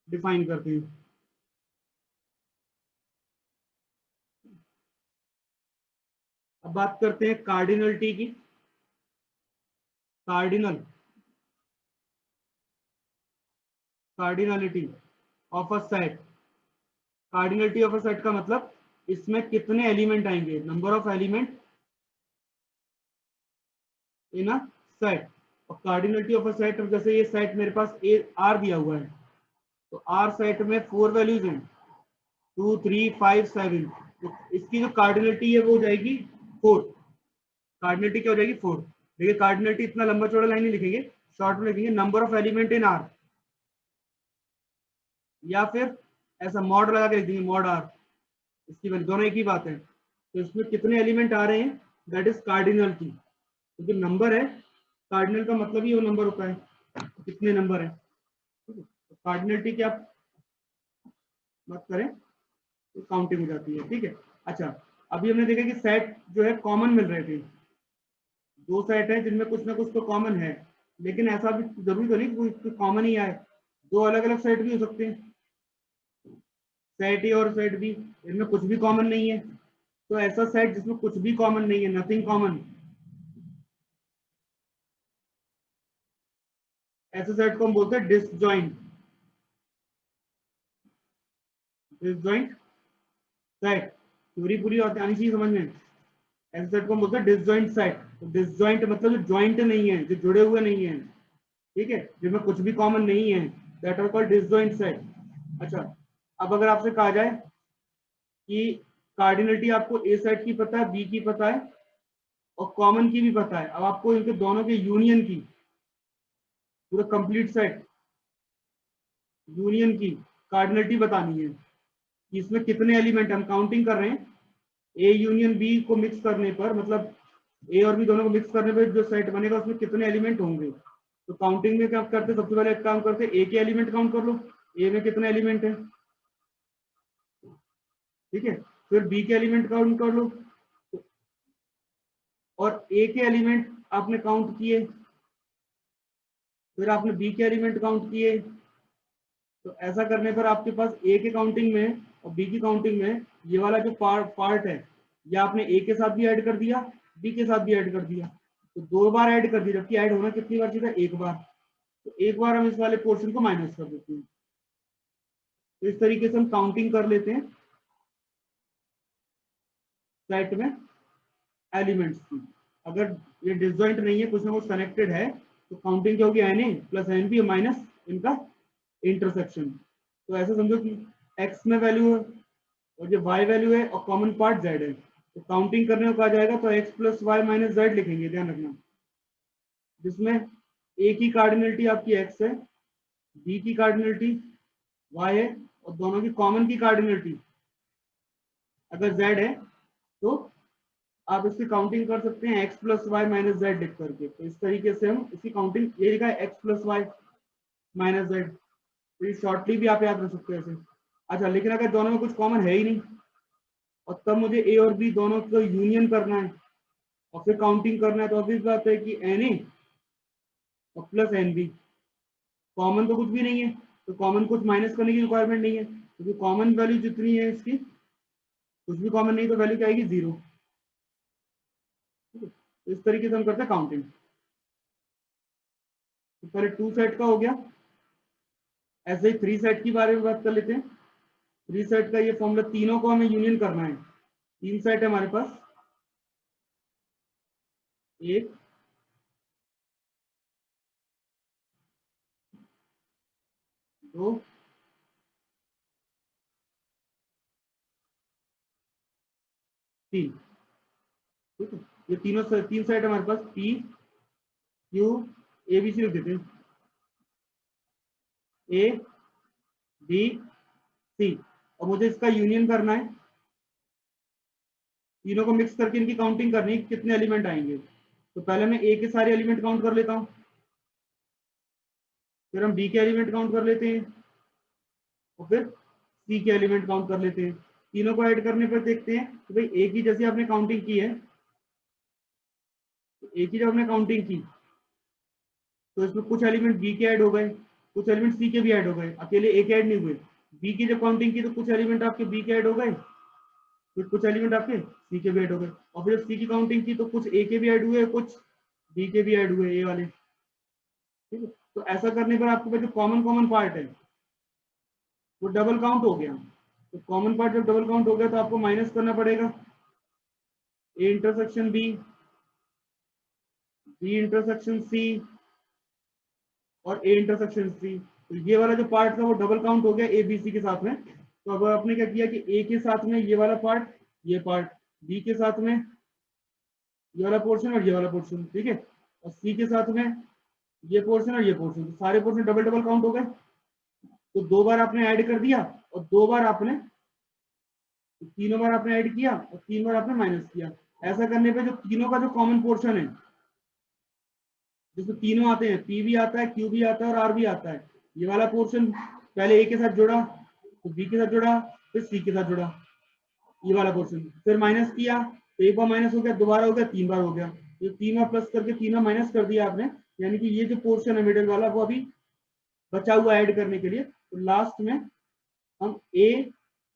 डिफाइन करते हैं। अब बात करते हैं कार्डिनलिटी की। Cardinal cardinality of a set, cardinality of a set का मतलब इसमें कितने एलिमेंट आएंगे, number of element in a set. और कार्डिनलिटी ऑफ अ सेट, जैसे ये सेट मेरे पास ए आर दिया हुआ है, तो आर सेट में 4 वैल्यूज हैं, 2 3 5 7, तो इसकी जो कार्डिनलिटी है वो हो जाएगी 4। कार्डिनलिटी क्या हो जाएगी 4। देखिए कार्डिनलिटी इतना लंबा चौड़ा लाइन नहीं लिखेंगे, शॉर्ट में लिखेंगे number of element in are, या फिर ऐसा मॉड लगा के लिख देंगे मॉड आर, इसकी वैल्यू दोनों एक ही बात है। तो इसमें कितने एलिमेंट आ रहे हैं, दैट इज कार्डिनल की। तो जो नंबर है, कार्डिनल का मतलब ही वो नंबर होता है, कितने नंबर है। तो कार्डिनलिटी की आप बात करें तो काउंटिंग हो जाती है। ठीक है, अच्छा अभी हमने देखा कि सेट जो है कॉमन मिल रहे थे, दो सेट है जिनमें कुछ ना कुछ तो कॉमन है, लेकिन ऐसा भी जरूरी तो नहीं कि कोई कॉमन ही आए, दो अलग अलग सेट भी हो सकते हैं, सेट ए और सेट बी, इनमें कुछ भी कॉमन नहीं है। तो ऐसा सेट जिसमें कुछ भी कॉमन नहीं है, नथिंग कॉमन, ऐसे सेट को हम बोलते हैं डिसजॉइंट। डिसजॉइंट सेट पूरी पूरी आनी चाहिए समझ में। ऐसे सेट को हम बोलते हैं डिसजॉइंट सेट। तो डिसजॉइंट मतलब जो जॉइंट नहीं है, जो जुड़े हुए नहीं है, ठीक है, जिनमें कुछ भी कॉमन नहीं है, that are called disjoint set. अच्छा, अब अगर आपसे कहा जाए कि कार्डिनलिटी आपको ए सेट की पता है, बी की पता है और कॉमन की भी पता है, अब आपको इनके दोनों के यूनियन की, पूरा कंप्लीट सेट यूनियन की कार्डिनलिटी बतानी है कि इसमें कितने एलिमेंट, हम काउंटिंग कर रहे हैं, ए यूनियन बी को मिक्स करने पर, मतलब ए और बी दोनों को मिक्स करने पर जो सेट बनेगा उसमें कितने एलिमेंट होंगे। तो काउंटिंग में क्या करते, सबसे पहले एक काम करते, ए के एलिमेंट काउंट कर लो, ए में कितने एलिमेंट है। ठीक है, फिर बी के एलिमेंट काउंट कर लो, और ए के एलिमेंट आपने काउंट किए, फिर आपने बी के एलिमेंट काउंट किए। तो ऐसा करने पर आपके पास ए के काउंटिंग में और बी की काउंटिंग में ये वाला जो पार्ट है, ये आपने ए के साथ भी ऐड कर दिया, बी के साथ भी ऐड कर दिया, तो 2 बार ऐड कर दिया, जबकि ऐड होना कितनी बार चाहिए था, 1 बार। तो 1 बार हम इस वाले पोर्शन को माइनस कर देते हैं। तो इस तरीके से हम काउंटिंग कर लेते हैं सेट में एलिमेंट्स की। अगर ये डिसजॉइंट नहीं है, कुछ ना कुछ कनेक्टेड है, तो काउंटिंग क्या होगी, N A plus N B minus इनका इंटरसेक्शन। तो ऐसा समझो कि एक्स में वैल्यू है और जो y वैल्यू है और कॉमन पार्ट z है, तो काउंटिंग करने को कहा जाएगा तो x plus Y minus Z लिखेंगे, ध्यान रखना, जिसमें a की कार्डिनलिटी आपकी x है, b की कार्डिनलिटी y है और दोनों की कॉमन की कार्डिनलिटी अगर z है तो आप इसकी काउंटिंग कर सकते हैं x plus Y minus Z लिख करके। तो इस तरीके से हम इसकी काउंटिंग, ये लिखा है x plus Y minus Z, तो शॉर्टली भी आप याद रख सकते हैं ऐसे। अच्छा, लेकिन अगर दोनों में कुछ कॉमन है ही नहीं और तब मुझे a और b दोनों को यूनियन करना है और फिर काउंटिंग करना है, तो ऑब्वियस बात है कि na और प्लस nb, कॉमन तो कुछ भी नहीं है, तो कॉमन कुछ माइनस करने की रिक्वायरमेंट नहीं है, क्योंकि कॉमन वैल्यू जितनी है इसकी, कुछ भी कॉमन नहीं तो वैल्यू क्या आएगी, 0। तो इस तरीके से हम करते हैं काउंटिंग। तो पहले 2 सेट का हो गया, ऐसे ही 3 सेट की बारे में बात कर लेते हैं। 3 सेट का ये फॉर्मूला, तीनों को हमें यूनियन करना है। 3 सेट है हमारे पास, 1 2 3, ठीक है। ये तीनों 3 सेट है हमारे पास, P Q A B C लिख देते हैं, ए बी सी, और मुझे इसका यूनियन करना है, तीनों को मिक्स करके इनकी काउंटिंग करनी है कितने एलिमेंट आएंगे। तो पहले मैं ए के सारे एलिमेंट काउंट कर लेता हूं, फिर हम बी के एलिमेंट काउंट कर लेते हैं और फिर सी के एलिमेंट काउंट कर लेते हैं। तीनों को ऐड करने पर देखते हैं तो भाई ए की जैसे आपने काउंटिंग की है, तो ए की जब आपने काउंटिंग की तो इसमें कुछ एलिमेंट बी के ऐड हो गए, कुछ एलिमेंट सी के भी ऐड हो गए, अकेले ए के ऐड नहीं हुए। बी की जब काउंटिंग की तो कुछ एलिमेंट आपके बी के ऐड हो गए, फिर कुछ एलिमेंट आपके सी के भी ऐड हो गए, और फिर जब सी की काउंटिंग की तो कुछ ए के भी ऐड हुए, कुछ बी के भी ऐड हुए, ए वाले, ठीक है। तो ऐसा करने पर आपके पास जो कॉमन कॉमन पार्ट है वो डबल काउंट हो गया। तो कॉमन पार्ट जब डबल काउंट हो गया तो आपको माइनस करना पड़ेगा A intersection B, B intersection C और ए इंटरसेक्शन सी। तो ये वाला जो पार्ट था वो डबल काउंट हो गया ए बी सी के साथ में। तो अब आपने क्या किया कि ए के साथ में ये वाला पार्ट, ये पार्ट, बी के साथ में ये वाला पोर्शन और ये वाला पोर्शन, ठीक है, और सी के साथ में ये पोर्शन और ये पोर्शन, तो सारे पोर्शन डबल डबल काउंट हो गए। तो 2 बार आपने ऐड कर दिया और 2 बार आपने, तीनों बार आपने ऐड किया और 3 बार आपने माइनस किया। ऐसा करने पे जो तीनों का जो कॉमन पोर्शन है, जिसमें तीनों आते हैं, पी भी आता है, क्यू भी आता है और आर भी आता है, ये वाला पोर्शन पहले ए के साथ जुड़ा, तो बी के साथ जुड़ा, फिर सी के साथ जुड़ा, ये वाला पोर्शन फिर माइनस किया, तो एक बार माइनस हो गया, दोबारा हो गया, 3 बार हो गया, ये 3 बार प्लस करके 3 बार माइनस कर दिया आपने, यानी कि ये जो पोर्शन है मिडिल वाला वो अभी बचा हुआ ऐड करने के लिए। तो लास्ट में हम A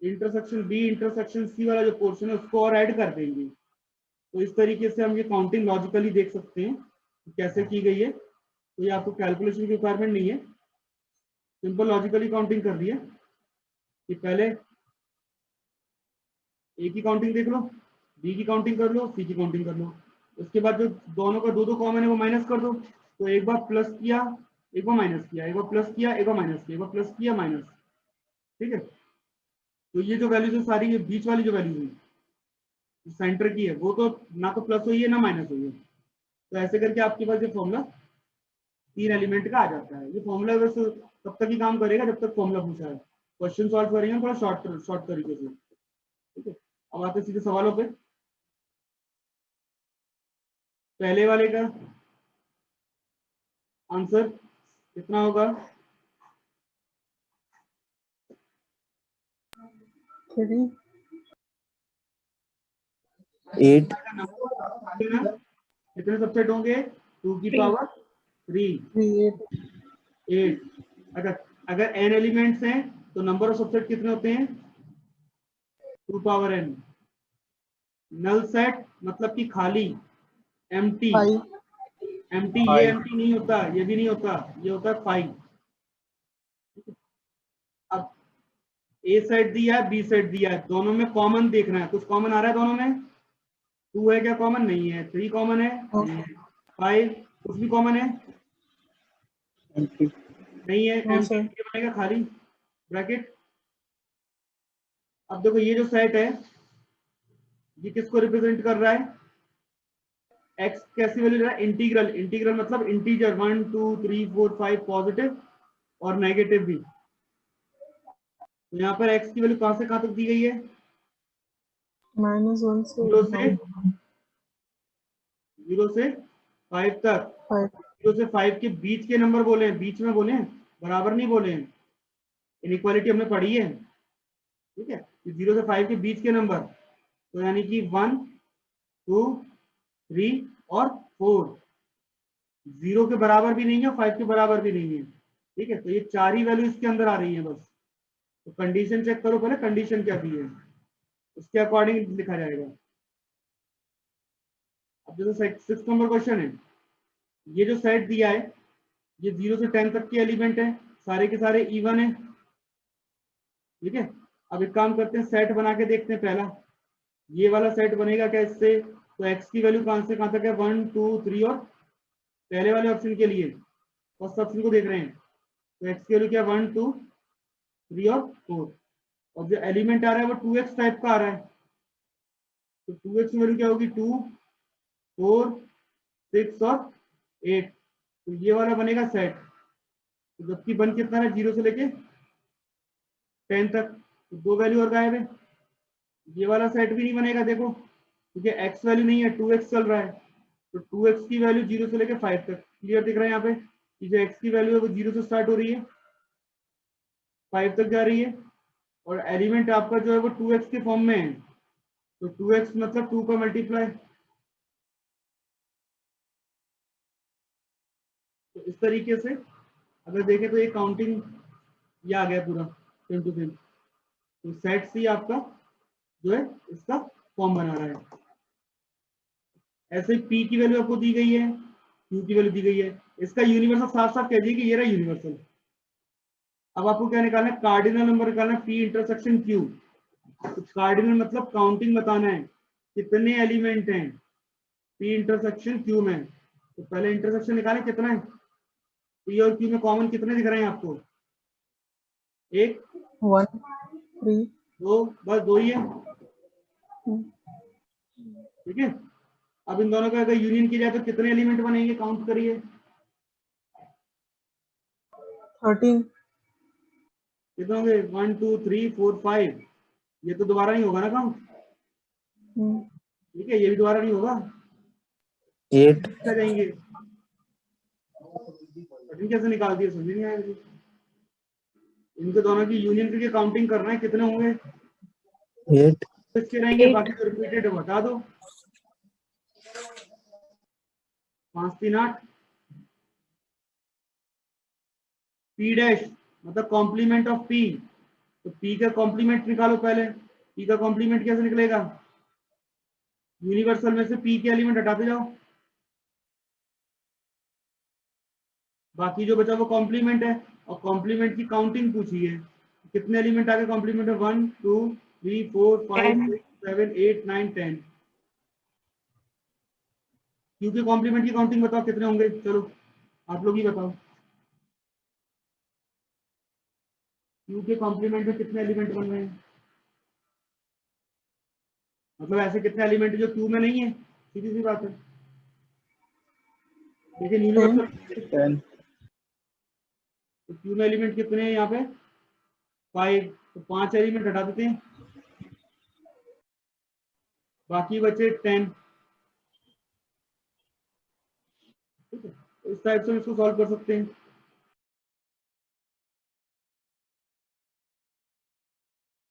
intersection B intersection C वाला जो पोर्शन है उसको और ऐड कर देंगे। तो इस तरीके से हम ये काउंटिंग लॉजिकली देख सकते हैं कि कैसे की गई है। तो ये आपको कैलकुलेशन की रिक्वायरमेंट नहीं है, सिंपल लॉजिकली काउंटिंग कर दी है कि पहले ए की काउंटिंग देख लो, बी की काउंटिंग कर लो, सी की काउंटिंग कर लो, उसके बाद जो दोनों का दो दो कॉमन है वो माइनस कर दो। तो एक बार प्लस किया, एक बार माइनस किया, एक बार प्लस किया, एक बार माइनस किया, एक बार प्लस किया, माइनस, ठीक है। तो ये जो वैल्यूज है सारी, ये बीच वाली जो वैल्यूज है सेंटर की है, वो तो ना तो प्लस हुई है ना माइनस हुई है। तो ऐसे करके आपके पास ये फॉर्मूला 3 एलिमेंट का आ जाता है। ये फॉर्मूला वैसे तब तक ही काम करेगा जब तक फॉर्मूला पूछा है। क्वेश्चन सॉल्व करेंगे थोड़ा शॉर्ट तरीके से, ठीक है। अब आते सीधे सवालों पे। पहले वाले का आंसर कितना होगा? 3 8 कितने सबसेट होंगे? 2 की पावर 3 3 8। अगर अगर n एलिमेंट्स हैं तो नंबर ऑफ सबसेट कितने होते हैं? 2 पावर n। नल सेट मतलब कि खाली, एम्प्टी, 5 एम्प्टी, ये एम्प्टी नहीं होता, ये भी नहीं होता, ये होता है 5। अब ए सेट दिया है, बी सेट दिया है, दोनों में कॉमन देखना है, कुछ कॉमन आ रहा है दोनों में? 2 है क्या कॉमन? नहीं है। 3 कॉमन है? नहीं है। 5 कुछ भी कॉमन है? नहीं है। नो एम्प्टी सर बनेगा खाली ब्रैकेट। अब देखो ये जो सेट है ये किसको रिप्रेजेंट कर रहा है? एक्स कैसी वैल्यू रहा है? इंटीग्रल, इंटीग्रल मतलब इंटीजर 1 2 3 4 5 पॉजिटिव और नेगेटिव भी, तो यहाँ पर x की वैल्यू कहाँ से कहाँ तक दी गई है? -1 से 0 से 5 तक। 5 0 से 5 के बीच के नंबर बोले हैं, बीच में बोले हैं, बराबर नहीं बोले हैं। इनइक्वालिटी हमने पढ़ी है, ठीक है। 0 से 5 के बीच के नंबर, तो यानी कि 1 2 3 और 4 0 के बराबर भी नहीं है, 5 के बराबर भी नहीं है, ठीक है। तो ये चार ही वैल्यू इसके अंदर आ रही है बस। तो कंडीशन चेक करो पहले, कंडीशन क्या दी है, उसके अकॉर्डिंग लिखा जाएगा। अब जैसे 6 नंबर क्वेश्चन है, ये जो सेट दिया है ये 0 से 10 तक के एलिमेंट है, सारे के सारे इवन है, ठीक है। अब एक काम करते हैं, सेट बना के देखते हैं। पहला ये वाला सेट बनेगा क्या इससे? तो x की वैल्यू कहां से कहां तक है? 1 2 3 और पहले वाले ऑप्शन के लिए फर्स्ट ऑप्शन को देख रहे हैं, तो x की वैल्यू क्या? 1 2 3 और 4। और जो एलिमेंट आ रहा है वो 2x टाइप का आ रहा है, तो 2x की वैल्यू क्या होगी? 2 4 6 और 8। तो ये वाला बनेगा सेट। तो जबकि बन कितना है? 0 से लेके 10 तक, तो दो वैल्यू और गायब है। ये वाला सेट भी नहीं बनेगा, देखो, क्योंकि x वैल्यू नहीं है, 2x चल रहा है। तो 2x की वैल्यू 0 से लेके 5 तक, क्लियर दिख रहा है यहाँ पे कि जो x की वैल्यू है वो 0 से स्टार्ट हो रही है, 5 तक जा रही है, और एलिमेंट आपका जो है वो 2x के फॉर्म में है। तो 2x मतलब 2 का मल्टीप्लाई। तो इस तरीके से अगर देखें तो ये काउंटिंग ये आ गया पूरा सेम टू सेम। तो सेट सी आपका जो है इसका फॉर्म बना रहा है। ऐसे ही p की वैल्यू आपको दी गई है, q की वैल्यू दी गई है, इसका यूनिवर्सल साफ साफ कह दिए कि ये रहा यूनिवर्सल। अब आपको क्या निकालना है? कार्डिनल नंबर निकालना है, p इंटरसेक्शन q। तो कार्डिनल मतलब काउंटिंग बताना है कितने एलिमेंट हैं p इंटरसेक्शन q में। तो पहले इंटरसेक्शन निकालें, कितना है? p और q में कॉमन कितने दिख रहे हैं आपको? 1 1 3 2, बस दो ही है, 2 ठीक है। अब इन दोनों का अगर यूनियन किया जाए तो कितने एलिमेंट बनेंगे? काउंट करिए। 13 कितने होंगे? 1 2 3 4 5। ये तो दोबारा नहीं होगा ना काउंट, ठीक है, ये भी दोबारा नहीं होगा। 8 क्या जाएंगे? 13 कैसे निकाल दिए, समझ नहीं आया। इनके दोनों की यूनियन करके काउंटिंग करना है, कितने होंगे? 8 इसके रहेंगे, 8 बाकी जो रिपीटेड है बता दो। 5 3 8। p डैश मतलब कॉम्प्लीमेंट ऑफ p। तो p का कॉम्प्लीमेंट निकालो पहले। p का कॉम्प्लीमेंट कैसे निकलेगा? यूनिवर्सल में से p के एलिमेंट हटाते जाओ, बाकी जो बचा वो कॉम्प्लीमेंट है। और कॉम्प्लीमेंट की काउंटिंग पूछी है, कितने एलिमेंट आगे कॉम्प्लीमेंट है? 1 2 3 4 5 6 7 8 9 10। क्यू के कॉम्प्लीमेंट की काउंटिंग बताओ कितने होंगे? चलो आप लोग ही बताओ, क्यू के कॉम्प्लीमेंट में कितने एलिमेंट बन रहे हैं? मतलब ऐसे कितने एलिमेंट जो क्यू में नहीं है? सीधी सी बात है, लेकिन 10 यूनिवर्सल 10 तो क्यू में एलिमेंट कितने हैं यहाँ पे? 5। तो 5 एलिमेंट हटा देते हैं, बाकी बचे 10। ठीक है, तो इस टाइप से हम इसको सॉल्व कर सकते हैं।